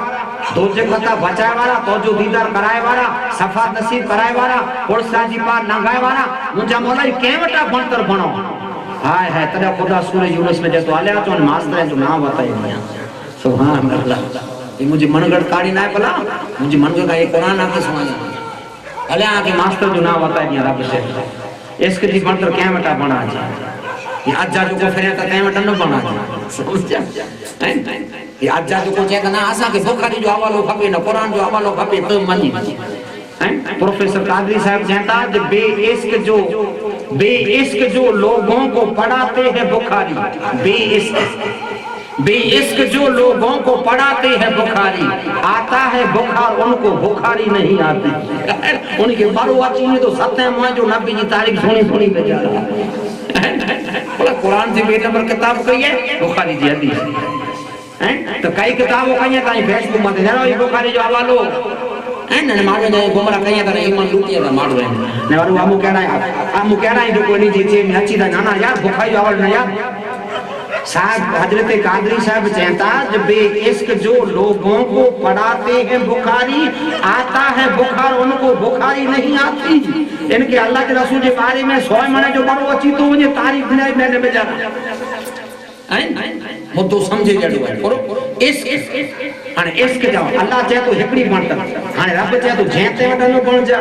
دوجہ قطع بچائے والا توجہ دیدار کرائے والا صفات نصیب کرائے والا پڑسا جی پار نگائے والا مجھا مولا یہ کیمٹا بنتر بنو ہائے ہے ترہ خدا سورہ یونس میں جیتو آلیا تو ان ماستر ہیں جو نام بتائے دیا سبحان اللہ یہ مجھے منگڑ کاری نہ پلا مجھے منگڑ کا یہ قرآن آکے سمایا آلیا آکے ماستر جو نام بتائے دیا رب سے اس کے جی بنتر کیمٹا بنا جائے یہ آج جا جو کو پھرے تا کہیں وٹن نہ بنا جائے سمجھا یہ آج جا جو کو چاہتا نا آسا کہ بخاری جو حوالو کھپے نہ قرآن جو حوالو کھپے تو منی پروفیسر قادری صاحب چاہتا ہے بے عشق جو لوگوں کو پڑھاتے ہیں بخاری بے عشق جو لوگوں کو پڑھاتے ہیں بخاری آتا ہے بخار ان کو بخاری نہیں آتی ان کے بارو آتی ہیں تو ستہ ماہ جو نبی جی تاریخ سونی پہ جا رہا ہے قرآن سے بے نمبر کتاب کہی ہے بخاری جی حدیث تو کئی کتابوں کہی ہیں تاہیں فیس کو مدد ہے یہ بخاری جو حوالو نے مارو نے گمرا کہی ہے ایمان لوٹی ہے مارو ہے نے وارو آمو کہنا ہے جو کوئی نہیں جیچے میں اچھی دا نانا یار بخاری جو حوال نہ یار صاحب حضرت قادری صاحب چہتا جب بے عشق جو لوگوں کو پڑھاتے ہیں بخاری آتا ہے بخار ان کو بخاری نہیں آتی ان کے اللہ کے رسول کے بارے میں سوئے منے جو بڑھو اچھی تو مجھے تاریخ میں نے بجا مدو سمجھے جڑو ہے عشق جاؤ اللہ چاہے تو ہکڑی بنتا ہاں رب چاہے تو جھینتے وٹنو بن جا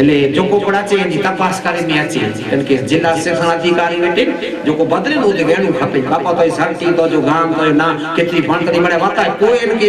એટલે જોકો પડાચે એની તપાસ કરીને આચી એટલે કે જિલ્લા શિક્ષણ અધિકારી વેટે જોકો બદલે નો દે વેણુ ખપે બાપા તો સરટી તો જો ગામ તો ના કેટલી ભણતરી મળે વાતા કોઈ એનકે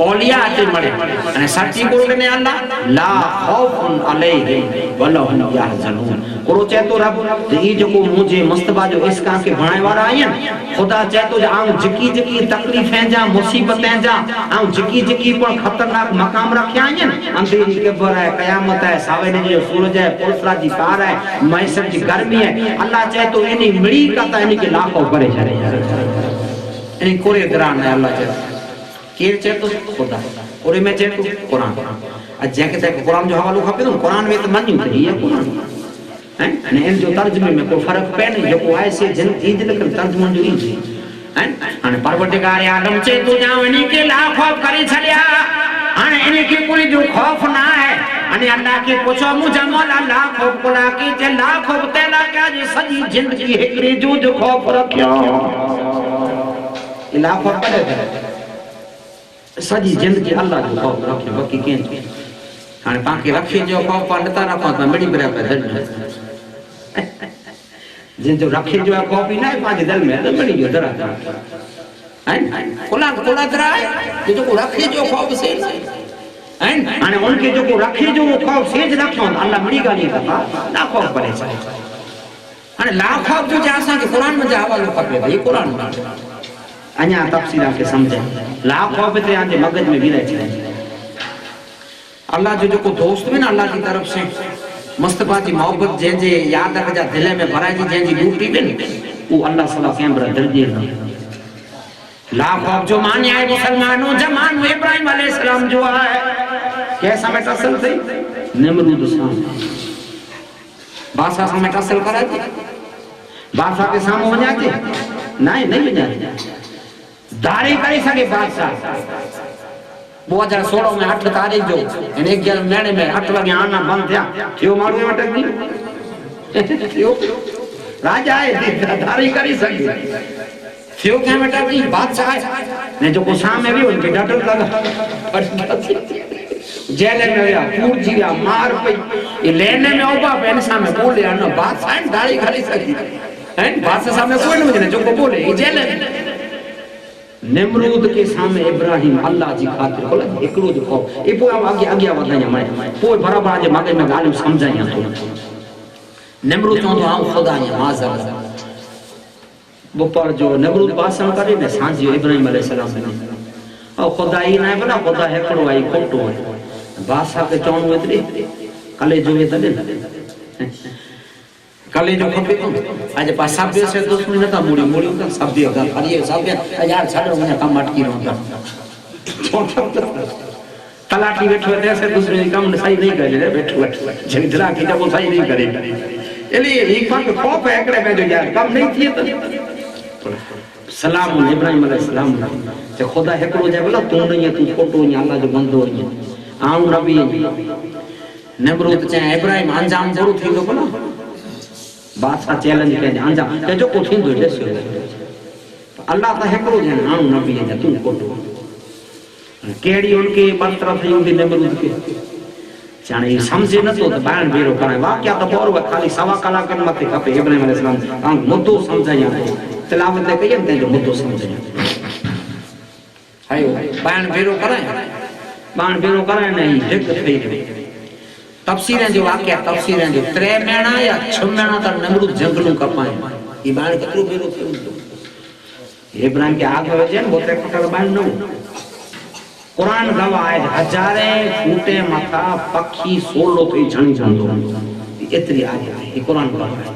اولیاء تے مرے نے سچی کو نے اللہ لا خوف علیہم ولا هم يحزنون کرو چے تو رب ای جو کو مجھے مصطفی جو اس کا کے بنائے والا آئین خدا چے تو آؤں جکی جکی تکلیفیں جا مصیبتیں جا آؤں جکی جکی پر خطرناک مقام رکھے آئین اندھیری کبر ہے قیامت ہے ساونے جو سورج ہے پلسرا جی تار ہے معیشت جی گرمی ہے اللہ چے تو انہی مڑی کا تا انہی کے لاکھوں کرے چلے انہی کورے دران ہے اللہ چے کیر چے تو خدا اور میں چے تو قرآن جے کہ قرآن جو حوالو کھپے تو قرآن میں تو منیوں تے یہ قرآن ہے ان جو ترجمے میں کوئی فرق پہ نہیں جو کو ایسے جن ایج لکھن ترجمہ جو ایج ہے پروردگار عالم چے تو جاؤ انہی کے لا خوف کری چھلیا انہی کی کوئی جو خوف نہ ہے اللہ کی پوچھو مجھے مولا لا خوف کلا کی چے لا خوف تیلا کیا جی سجی جند کی ہکری جو خوف رکھیا لا خوف پڑے تھے سجی جند کی اللہ جو خوف رکھیا باقی کین پاکی رکھی جو خوف پانڈتا رکھوں تو مڑی برا پہ دل میں جن جو رکھی جو خوف ہی نہ ہے پانچ دل میں تو مڑی جو درہ کلا درہ ہے جو کو رکھی جو خوف سے ان کے جو کو رکھی جو خوف سیج رکھوں اللہ مڑی گا نہیں تھا لا خوف پڑے چاہے لا خوف جو جاسا کہ قرآن میں جاوال پکڑے تھا یہ قرآن میں انہا تفسیرہ کے سمجھے لا خوف تے آنجے مگج میں بھی رہ چاہے اللہ جو کو دوست میں نا اللہ کی طرف سے مصطفیٰ جی محبت جن جے یاد رکھ جا دلے میں بھرائے جی جن جی ڈوٹی بن وہ اللہ صلی اللہ کیمرہ درجے نا لا خوف جو مانی آئے مسلمانوں جمانو ابراہیم علیہ السلام جو آئے کیسا میں تصل تھی نمرود سام بادشاہ سامنے تصل کرا تھی بادشاہ کے سامنے ہو جاتے نہیں ہو جاتے داری کری سکے بادشاہ 2016 میں 8 تاریخ جو ان ایک جل مہینے میں 8 لگے آنا بند تھیا کیوں مارو میں اٹک دی راجہ ہے داری کری سکے کیوں کہ ہم اٹک دی بادشاہ ہے نے جو کو سامنے بھی ان کے ڈاٹر لگا جیلے میں ہویا پور جیا مار پئی یہ لینے میں اوپا پہنے سامنے بولے آنا بادشاہ ہے داری کری سکے بادشاہ سامنے کوئی نہیں مجھے جو کو بولے یہ جیلے نمرود کے سامنے ابراہیم اللہ جی خاطر بولا اکڑو جو خوف یہ پویا آگے وضائیں ہمارے پوئے برابر آجے مگر میں غالب سمجھائیں تو نمرود چاہوں تو آؤں خدا ہیں معاذر وہ پر جو نمرود باسم کرے میں سانجی ابراہیم علیہ السلام نے اور خدا ہی نہ ہے بنا خدا ہے کڑو آئی کھوٹو ہے باسا کے چاہوں ہوئے تری کلے جو یہ تلے کلے جو کھپے تو آج پاس سابیہ سے دوسری نہ تھا موڑی ہوتا سابیہ ہوتا پڑیے سابیہ یار چھاڑو مجھے کام اٹکی رہا ہوتا تلاٹی بیٹھو ہے ایسے دوسرے کام صحیح نہیں کرے بیٹھو جن دلا کی جب وہ صحیح نہیں کرے یعنی ایک بار کہ خوف ہے اکڑے میں جو یار کام نہیں تھی تو سلام ابراہیم علیہ السلام کہ خدا ہے کرو جائے بلا تو نہیں ہے تو کھوٹو نہیں اللہ جو بندو نہیں آؤں نبی نمرود چاہے ابراہیم انجام ضرور تھی تو بلا بادشاہ چیلنج کہے انجام کہ جو کچھ ہندو جیسے ہوئے اللہ تا ہے کرو جائے آؤں نبی ہے تو کھوٹو کیڑی ان کے برطرف نہیں ہوتی نمرود کے چاہنے یہ سمجھے نہ تو بائن بیرو کرائیں واقعہ تو بور ہوئے خالی سوا کلا کن مت کھپے ابراہیم علیہ السلام آنکھ مدو سمجھا جاتے تلاوت لے کہیں جو مدو سمجھا جاتے بائن بیرو کرائیں نہیں جگ تھی تفسیریں جو واقعہ تفسیریں جو 3 مہینہ یا 6 مہینہ تر نمرود جنگلوں کا پائیں یہ بائن کترو بیرو تھی ابراہیم کے آگے وجہ وہ تے کٹر بائن نہ ہو قرآن گواہ ہے ہزاریں پھوٹے مطا پکھی سولو تھی جھنی جھندو اتری آگے ہے یہ قرآن گواہ ہے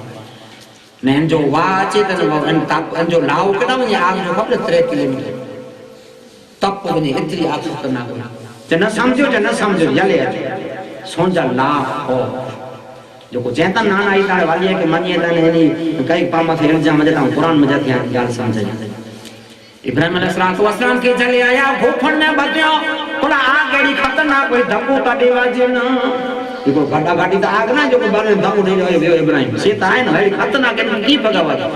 میں جو واچے ان جو لاؤ کنا مجھے آگ جو خبر 3 کلومیٹر تب کو مجھے اتری آگ خطرناک ہونا جنہ سمجھو یلے ہے سونجا لاکھ ہو جو کو جہتا نانا ہی تارے والی ہے کہ منیے تانے ہنی کئی پاما سے الجام جاتا ہوں قرآن میں جاتی ہیں گال سمجھا جاتا ابراہیم علیہ السلام کے چلے آیا گھوپن میں بتیوں کلا آگ گیڑی خطرناک کوئی دھکو کا دیوا جینا یہ کوئی گھٹا گھٹی تا آگ نا جو کوئی بارے دھکو نہیں رہے ابراہیم سیتا ہے نا ہے خطرناک ہے کی بگاوا تھا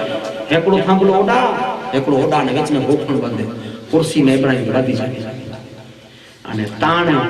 ایکڑو تھنگلو اوڈا نے وچ میں گھوپن بندے کرسی میں ابراہیم بدی جائے અને તાણે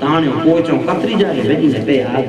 તાણે કોચો કતરી જાય વેજી ને બે આગ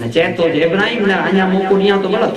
અને ચે તો ઇબ્રાહિમ ને અહીંયા મોકો ન્યા તો બોલો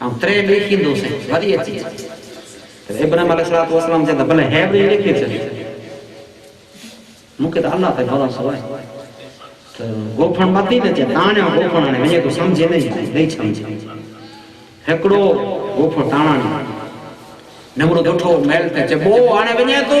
આમ 3 લેખીંદો છે વરી અચી તો ઇબ્રાહિમ અલૈહિસ્સલાતુ વસલામ છે તો ભલે હેબ્રી લેખી છે મુકે તો અલ્લાહ તે ભરોસો હોય તો ગોફણ મતી ને છે તાણે ગોફણ ને મને તો સમજે નહીં સમજે હેકડો ગોફણ તાણા નમરૂદ ઉઠો મેલ તે બો આને વને તો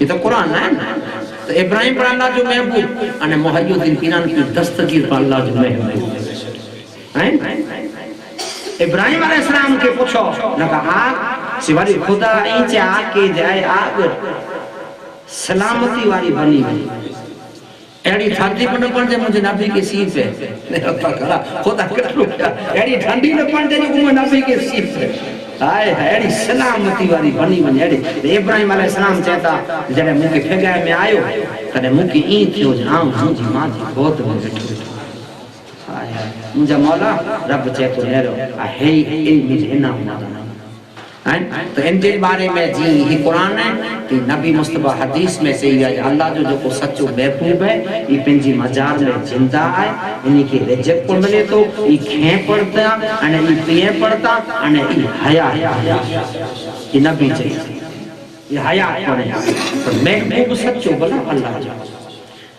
یہ تو قرآن ہے نا. تو ابراہیم پر اللہ جو محبوب اور محی الدین پیران کی دستگیر پر اللہ جو محبوب ابراہیم علیہ السلام کے پوچھو لگا آگ سواری خدا اینچے آگ کے جائے آگ سلامتی والی بنی ہوئی ایڑی ٹھنڈی پر نہ پڑ جائے مجھے نبی کے سیف ہے خدا کر لو ایڑی ٹھنڈی نہ پڑ جائے مجھے نبی کے سیف ہے آئے ایڑی سلامتی والی بنی بنی ایڑی ابراہیم علیہ السلام چاہتا جڑے مجھے پھگائے میں آئیو کدے مجھے این تھیو جام مجھے ماں جی بہت میں بیٹھو مجھے مولا رب چاہتو نیرو ہے مجھے انام نہ تو ان کے بارے میں جی یہ قرآن ہے کہ نبی مصطفیٰ حدیث میں سے یہ اللہ جو کو سچو محبوب ہے یہ پنجی مجار میں زندہ ہے انہی کی رجت کو ملے تو یہ کھیں پڑتا انہیں یہ پیئیں پڑتا انہیں یہ حیاء یہ نبی چاہیے یہ حیاء پڑھیں تو محبوب سچو بلا اللہ جو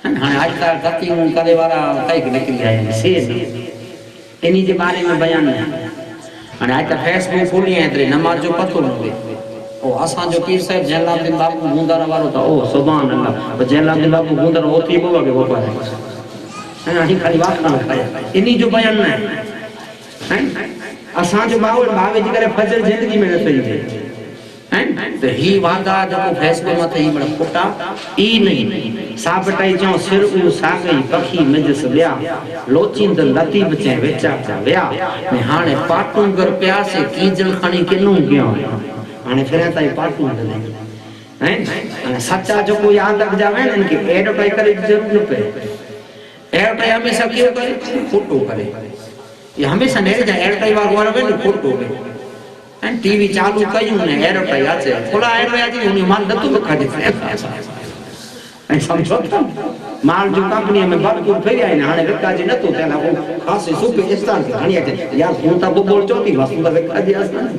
ہاں آج تک غلطی ہوں کرے والا کئی نکلی آئے سیز انہی کے بارے میں بیان ہے اور آج تک فیس بک کھولی ہیں اترے نماز جو پتھو ہوئے او آسان جو پیر صاحب جہل الدین بابو گوندر والو تھا او سبحان اللہ جہل الدین بابو گوندر ہوتی بوگا کہ وہ پائے ہی خالی بات نہ کھایا انہی جو بیان ہے آسان جو باوے جی کرے فجر زندگی میں نہ صحیح ہے تو ہی وعدہ جب فیس بک مت ہی بڑا پھٹا ای نہیں سابٹائی جاؤں سر او ساگئی پکھی مجس بیا لوچین دل لطی بچیں ویچا پا ویا میں ہانے پاٹوں گر پیاسے کیجل خانی کنوں گیا ہانے پھر ہے تائی پاٹوں دلیں سچا جو کوئی یاد رکھ جاویں ان کے ایڈوٹائی کرے ضرور پہ ایڈوٹائی ہمیشہ کیوں کرے پھوٹو کرے یہ ہمیشہ نہیں جائے ایڈوٹائی وارو گئے نہیں پھوٹو گئے ٹی وی چالو کئی انہیں ایڈوٹائی آچے کھولا ایڈوٹائی آچے انہیں مال دتو بکھا جیسے سمجھو تھا مال جو کمپنی ہمیں بات کو پھر آئے نا ہانے رکھا جی نتو تیلا کو خاصی سوپی استان کے ہنی آچے یار خونتا بول چوتی واسطوں تا رکھا جی آسان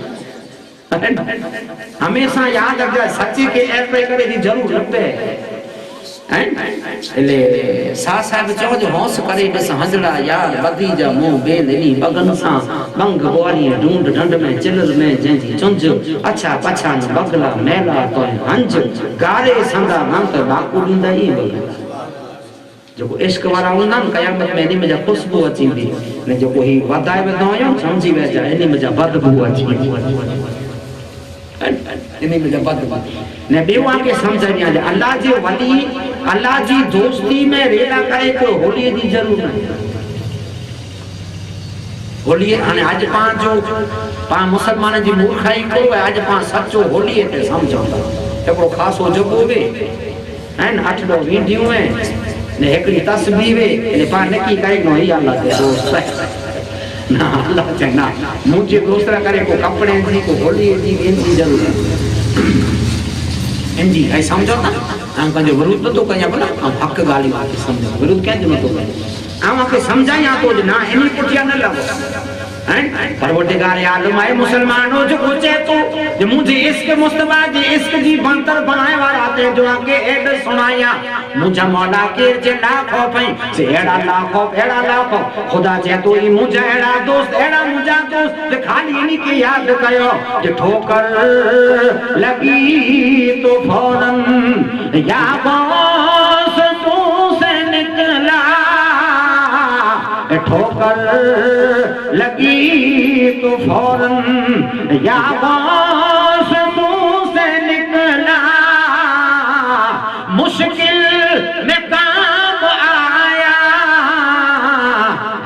ہمیشہ یاد رکھ جائے سچی کے ایڈوٹائی کرے دی ضرور رکھتے لے سا صاحب چاہو جو ہونس کرے بس ہنجڑا یار بدی جا مو بے لنی بگن ساں بنگ بواری ڈھونڈ ڈھنڈ میں چلر میں جنجی چنج اچھا پچھا نہ بگلا میلا تو ہنج گارے سنگا منت باکو ڈنڈا ہی بگلا جو کو عشق وارا ہوں نا قیامت میں انہی مجھا خوشبو اچھی دی نے جو کو ہی ودائے بدھاؤں یا سمجھی بیچا انہی مجھا بدبو اچھی انہی مجھا بدبو نے بیو آکے سمجھا نہیں آجا اللہ جی ولی اللہ جی دوستی میں ریلا کرے تو ہولی دی ضرور نہیں ہولی ہے آج پانچ جو پانچ مسلمان جی مورخائی کو ہے آج پانچ سچو ہولی ہے تے سمجھا ایکڑو خاص ہو جب ہوئے ہیں اٹھ دو ویڈیو ہیں نے ایکڑی تسبیح ہے نے پانچ نکی کائے نو ہی اللہ تے دوست ہے نا اللہ چاہنا مجھے دوسرا کرے کو کپڑے جی کو ہولی جی انجی ضرور ہے انجی ہے سمجھو نا ہم کہا جو ورود تو کہا بنا ہم حق گالی آتی سمجھو ورود کیا جو نہ تو کہا ہم آکے سمجھائیں تو جو نا انہی پٹیا نہ لگو پروردگار عالم آئے مسلمانوں جو کچھے تو جو مجھے عشق مصطفیٰ جی عشق جی بنتر بنائے واراتے جو آکے ایڈ سنایا مجھا مولا کیر جے لاکھوں پہیں سے ایڑا لاکھوں خدا جے تو ہی مجھا ایڑا دوست ایڑا مجھا دوست جو خالی انہی کی یاد کہو جو ٹھوکر لگی تو فوراں یا باس تو سے نکلا ٹھوکر لگی تو فوراں یا باس تو سے نکلا مشکل میں کام آیا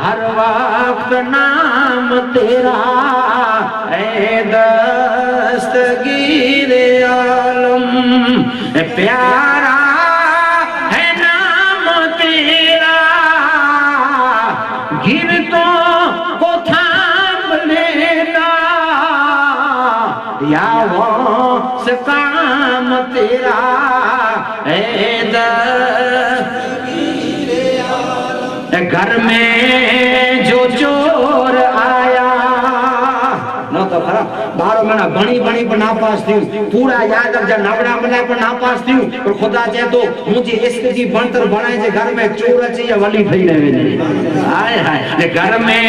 ہر وقت نام تیرا اے دستگیر عالم پیارا ہے نام تیرا گرتوں کو تھام لینا یا وہ سے کام تیرا اے دستگیر عالم گھر میں جو چور آیا نو تو خراب بارو منا بنی بنی پر ناپاس تھیوں پورا یاد رکھ جا نبڑا بنائے پر ناپاس تھیوں اور خدا چاہے تو مجھے عشق جی بنتر بنائے جے گھر میں چور اچھی یا ولی تھی رہے آئے آئے گھر میں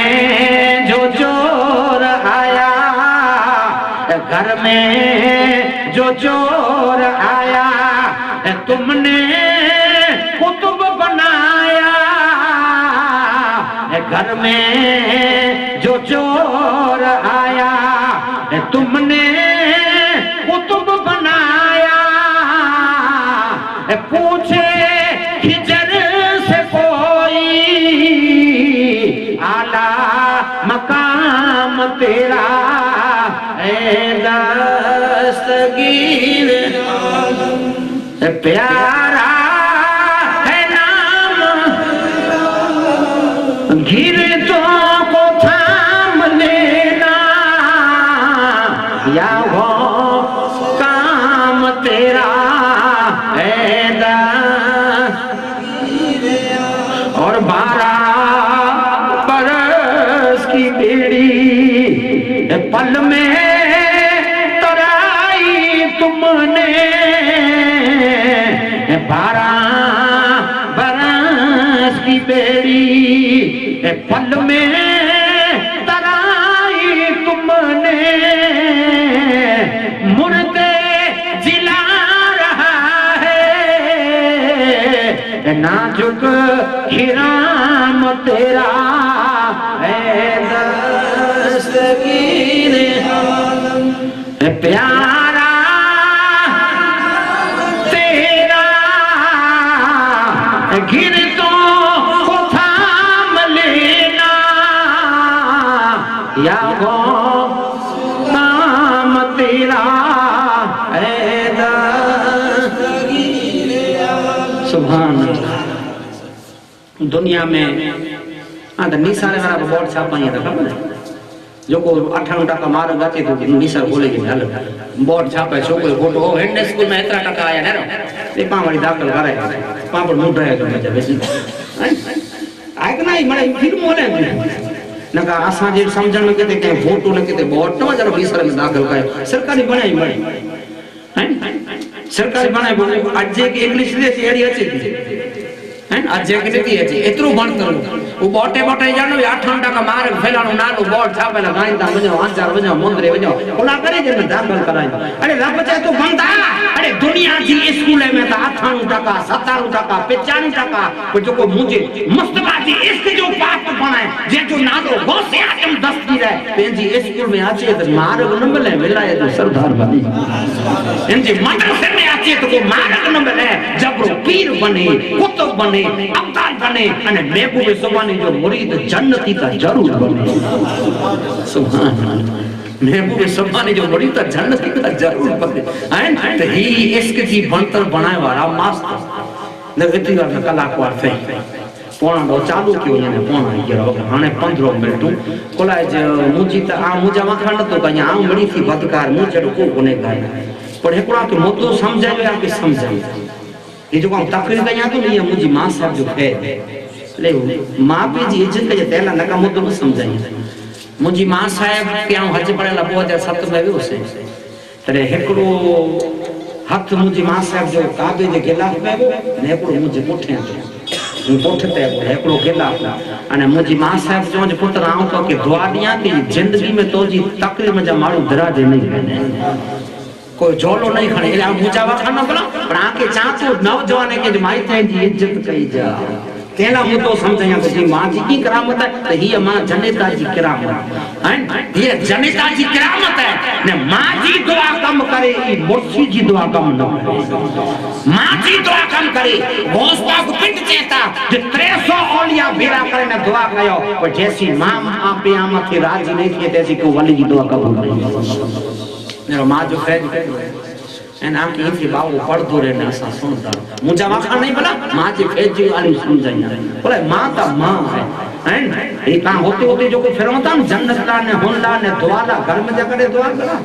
جو چور آیا گھر میں جو چور آیا تم نے قطب بنایا گھر میں جو چور آیا تم نے قطب بنایا پوچھے ہجر سے کوئی اعلیٰ مقام تیرا اے دستگیر پیارا ہے نام گرتوں کو تھام لینا یا ہو کام تیرا اے اور 12 برس کی بیڑی پل میں ترائی تم نے 12 برس کی بیڑی پل میں ترائی تم نے مردے جلا رہا ہے نازک حرام تیرا اے دستگیر پیارا تیرا گرتوں کو تھام لینا یا وہ کام تیرا اے دستگیر سبحان اللہ دنیا میں نیسارے والا بورڈ چھاپائیں تھا خبر ہے جو کو 98% مارک آتے تو نیسار بولے گی حل بورڈ چھاپے چھوکرے فوٹو ہو ہنڈ اسکول میں اتنا ٹکا آیا نہیں یہ پاں والی داخل کرے پاں پر موٹ رہے تو مجھے بیسی آئے کہ نہیں مڑے فلم ہو رہے ہیں نہ کہا آسان جی سمجھن میں کہتے کہ فوٹو نہ کہتے بورڈ نہ جب نیسار میں داخل کرے سرکاری بنائی بڑی سرکاری بنائی اجے کی انگلیش دے سی ایڈی اچھی تھی اجے کی نہیں اچھی اترو بند کرو وہ بوٹے بوٹے جانو 8% مارک پھیلانو نالو بورڈ چھاپے لگائیں تا وجو انچار وجو مندرے وجو کلا کرے جن داخل کرائیں ارے رب چاہے تو بندا ارے دنیا جی اسکولے میں تا 98% 97% 95% جو کو مجھے مصطفیٰ جی اس جو پاک بنائے جے جو نالو غوث اعظم دستگیر ہے پنجی اسکول میں اچے تو مارک نہ ملے ولایت سردار بنی ان جی مدرسے میں اچے تو کو مارک نہ ملے جبرو پیر بنے قطب بنے ابدال بنے ان محبوب سبحانی جو مرید جنتی تا ضرور بنے سبحان اللہ محبوب سبحانی جو مرید تا جنتی تا ضرور بنے تو ہی اس کے جی بنتر بنائے وارا ماستر اتنی بار کلاکوار تھے پونا دو چالو کیوں یعنی پونا ہی گرا ہانے 15 منٹوں کلاج مجھے تا مجھے وہاں تو کہیں آؤں بڑی تھی بدکار مجھے کو گنے گئے پر ایکڑا کہ مدو سمجھائے یا کہ سمجھائے یہ جو کام تقریر کا یہاں تو نہیں ہے مجھے ماں صاحب جو ہے لے ماں پہ جی عزت کا یہ تیلہ نکا مدو نہ سمجھائیں مجھے ماں صاحب کہ آؤں حج پڑے لبو 2007 میں بھی اسے ترے ہکڑو ہاتھ مجھے ماں صاحب جو کعبے دے خلاف میں وہ ہکڑو مجھے پٹھے ہیں پٹھتے ہیں ہکڑو خلاف انے مجھے ماں صاحب جو مجھے پتر آؤں تو کہ دعا دیاں کہ زندگی میں تو جی تقریر میں جا مارو دراجے نہیں کرنے کوئی جولو نہیں کھڑے یہ مجھا وقت نہ بلا پر آنکے چاہتو نوجوانے کے جماعی تھے جی عزت کئی جا تیلا مو تو سمجھیں کہ جی ماں جی کی کرامت ہے تو ہی ماں جنیتا جی کرامت ہے یہ جنیتا جی کرامت ہے ماں جی دعا کم کرے مرسی جی دعا کم نہ کرے ماں جی دعا کم کرے گوستا کو پنڈ چیتا جو 300 اولیاء بھیرا کرے نے دعا کہو پر جیسی ماں آپ پہ آمد کی راضی نہیں تھی تیسی کو ولی جی دعا قبول نہیں میرا ماں جو خیر این آنکہ ہی تھی باو پڑھ دو رہے نے ایسا سنتا مجھا واقعہ نہیں بلا ماں جی خیر جی علی سمجھائیں بولے ماں تا ماں ہے یہ کہاں ہوتے ہوتے جو کوئی پھر ہوتا جنت لا نے ہون لا نے دعا لا گھر میں جا کرے دعا کرا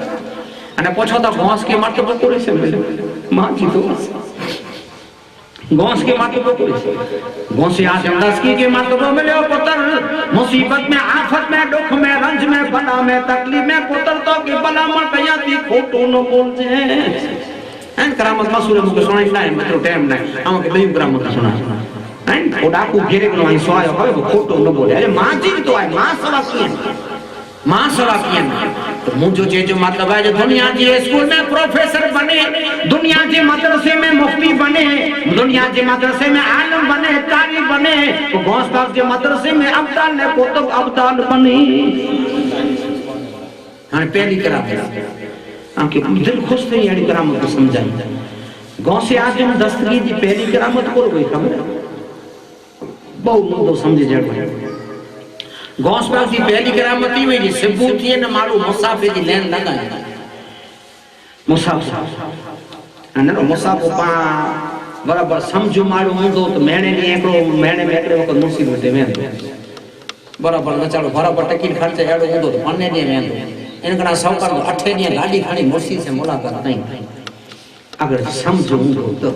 انہیں پوچھو تا گھونس کے مرتبہ کوئی سے ملے ماں جی دعا گونس کے مرتبہ کوئی سے گونسی آسم دسکی کے مرتبہ ملے ہو پتر مصیبت میں آفت میں دکھ میں رنج میں بلا میں تکلیف میں پتر تو کہ بلا مر قیاتی کھوٹو نہ بولتے ہیں این کرامت مسئولے مجھے سنائیں نہیں مطلو ٹیم نہیں ہم کہ بھئی کرامت سنائیں این وہ ڈاکو گھیرے کو نوائیں سوایا ہوئے وہ کھوٹو نہ بولے ارے ماں جی تو آئے ماں سوا کیے ماں سوا کیے تو مجھو جو مطلب ہے جو دنیا کی اسکول میں پروفیسر بنے، دنیا کے مدرسے میں مفتی بنے، دنیا کے مدرسے میں عالم بنے، قاری بنے، تو غوث پاک کے مدرسے میں ابدال نے کتب ابدال بنی. ہاں پہلی کرامت آنکہ دل خوش تھی یعنی کرامت کو سمجھائی. غوث اعظم دستگیر جی پہلی کرامت کو کوئی خبر ہے بہت مندو سمجھے جڑ گئے. غوث پاک کی پہلی کرامت ہی ہوئی ثبوت یہ نہ مارو مسافر جی لین لگائیں. مسافر مسافر پا برابر سمجھو مارو ہوں تو مہینے میں ایکڑے وقت مرسی ہوتے میں برابر نچاڑو برابر ٹکین خرچے ایڑو ہوں تو پنے دیئے میں ان کنا سو کر دو 8 دیں گاڑی کھانی مرسی سے ملاقات نہیں. اگر سمجھو ہوں تو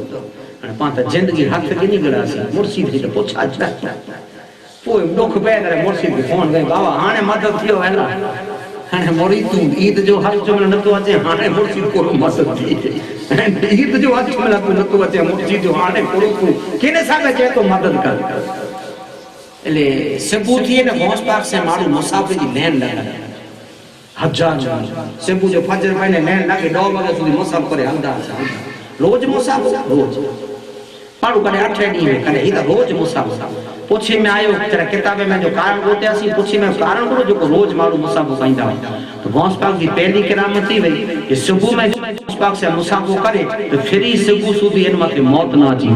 پانتا زندگی ہاتھ کی نہیں گڑا سی مرسی تھی تو پوچھا جاتا پوئی دکھ پہ کرے مرسی کی فون گئی بابا ہانے مدد تھیو ہے نا ہانے موری تو عید جو ہاتھ جو میں نتو آجے ہانے مرسی کو مدد تھی عید جو ہاتھ جو میں نتو آجے مرسی جو ہانے کرو تو کینے ساگے چاہے تو مدد کر. لے ثبوت یہ نا غوث پاک سے مارو مسافر جی لین لگا حجاج ثبوت جو فجر پہنے لین لگے 9 بجے سودی مسافر کرے ہلدا روز مسافر روز پڑھو کرے 8 ڈی میں کرے ہی روز مسافر پوچھے میں آئے تیرا کتابے میں جو کارن ہوتے ہیں پوچھے میں کارن کرو جو روز مارو مسافر پہندا ہے. تو غوث پاک کی پہلی کرامت ہی وہی کہ صبح میں غوث پاک سے مسافر کرے تو پھری صبح سودی ان میں موت نہ جی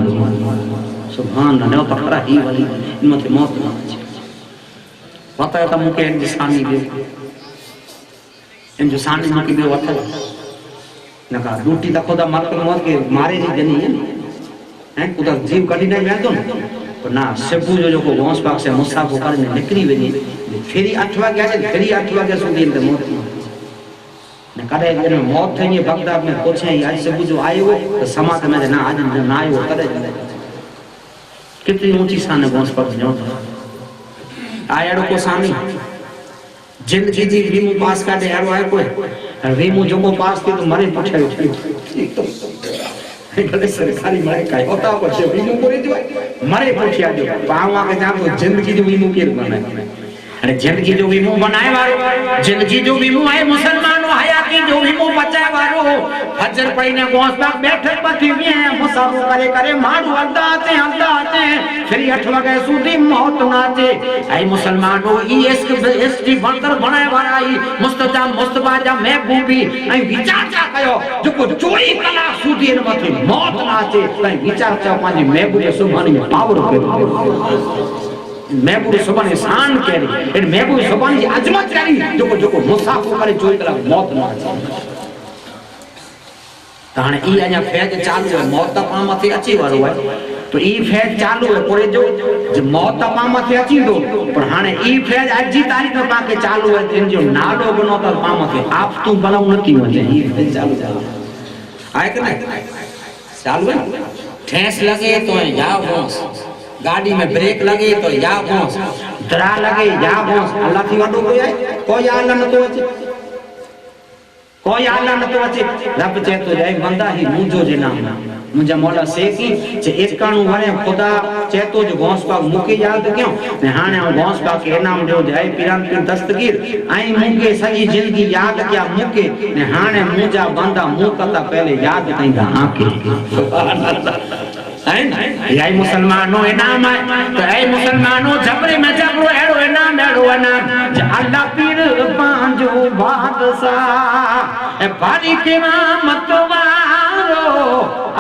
سبحان اللہ تو خرا ہی والی ان میں موت نہ جی پتہ ہے تو مکہ انجسانی دے انجسانی مکہ دے وقت نہ کہا ڈوٹی تا خدا مرد موت کے مارے جی جنی ہے خدا جیو کڑی نہیں میں تو نہ سبو جو کو غوث پاک سے مسافر کرنے نکری وجی پھری 8 بجے آجے پھری 8 بجے سودی اندر موت نہ کرے جن میں موت تھیں یہ بغداد میں پوچھیں یہ آج سبو جو آئے ہو تو سماعت میں نہ آج نہ آئے ہو کرے کتنی اونچی سانے غوث پاک جو آئے کو سانی جن جی ریمو پاس کا دے آئے کوئی ریمو جو کو پاس کی تو مرے پوچھے گلے سرکاری مرے کائی ہوتا ہو بچے ریمو پوری جو مرے پوچھے آجو پاہوں آگے جہاں تو زندگی جو ریمو کیر بنائے زندگی جو ویمو بنائے وارو زندگی جو ویمو آئے مسلمانوں حیاتی جو ویمو بچائے وارو حجر پڑھینے غوث پاک بیٹھک پتی ہوئے ہیں مسافر کرے کرے مارو ہلدا آتے پھر 8 بجے سودی موت نہ آتے. اے مسلمانوں اس کی بندر بنائے وارائی مستجاب مستباجہ محبوبی اے وچار چاہ کہو جو کو 24 کلاک سودی ان مطلب موت نہ آتے اے وچار چاہ پانچے محبوبی سبحانی میں پاور کرے محبوب سبحان انسان کہہ رہی ہے محبوب سبحان کی عظمت کہہ رہی جو کو مسافر کرے 24 کلاک موت نہ آتے. تانے ای آجا فیض چالو ہے موت تا پاما تھے اچھی وارو ہے تو ای فیض چالو ہے پورے جو موت تا پاما تھے اچھی دو پر ہانے ای فیض اجی تاریخ میں پاکے چالو ہے جن جو نالو بنو تا پاما تھے آپ تو بناؤ نہ کی وجہ ای فیض چالو آئے کہ نہیں چالو ہے ٹھینس لگے تو ہے یا غوث گاڑی میں بریک لگے تو یا غوث درا لگے یا غوث اللہ تھی وڈو کوئی ہے کوئی اللہ نہ تو اچھے کوئی اللہ نہ تو اچھے رب چاہے تو جائے بندہ ہی مجھو جے نام مجھے مولا سیکی چھے ایک کانو ورے خدا چاہے تو جو غوث پاک مکے یاد کیوں نہانے ہم غوث پاک کے نام جو جائے پیران کی دستگیر آئیں مکے سجی جلدی یاد کیا مکے نہانے مجھا بندہ مکتا پہلے یاد کہیں گا آنکے سبحان اللہ اے مسلمانوں انعام ہے تو اے مسلمانوں جبری میں جبرو ایڑو انعام جا اللہ پیر پانجو بادشاہ اے باری کرامت وارو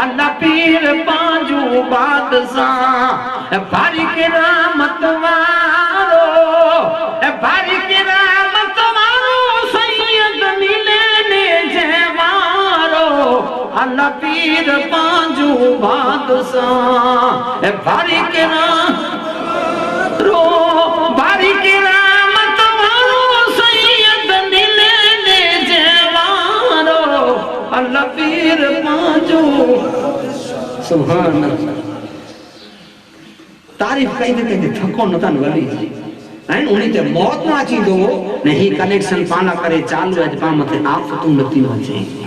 اللہ پیر پانجو بادشاہ اے باری کرامت وارو اے باری کرامت وارو سید ملنے جیوارو اللہ پیر پانجو بادشاہ اے باری کرامت رو باری کرامت وارو سید ملنے جیوارو اللہ پیر پانجو سبحان اللہ تعریف کہیں تھکو نتن ولی انہیں تے موت نہ چی دو نہیں کنیکشن پانا کرے چالو ہے پامت آفتوں نتی نہ چاہیے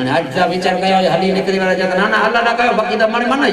અને આજ જા વિચાર કયો હલી નીકળી વાળા જતા ના ના અલ્લાહ ના કયો બાકી તમારે મનાઈ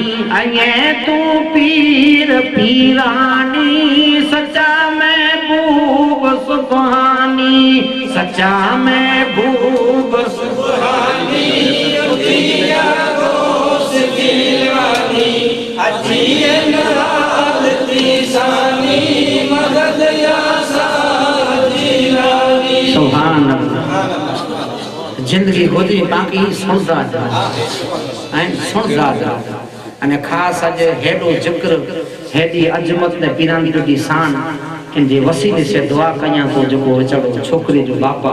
اے تو پیر پیرانی سچا محبوب سبحانی سچا محبوب سبحانی دیا روز دیوانی اجیے نال تیسانی مدد یا ساجیلانی سبحان اللہ زندگی ہوتی باقی سنزا جا سنزا جا અને ખાસ આજે હેડો જકર હેડી અજમત ને પીરાની દી શાન કે જે વસીલે છે દુઆ કયા તો જો વિચારો છોકરી જો બાપા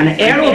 અને એડો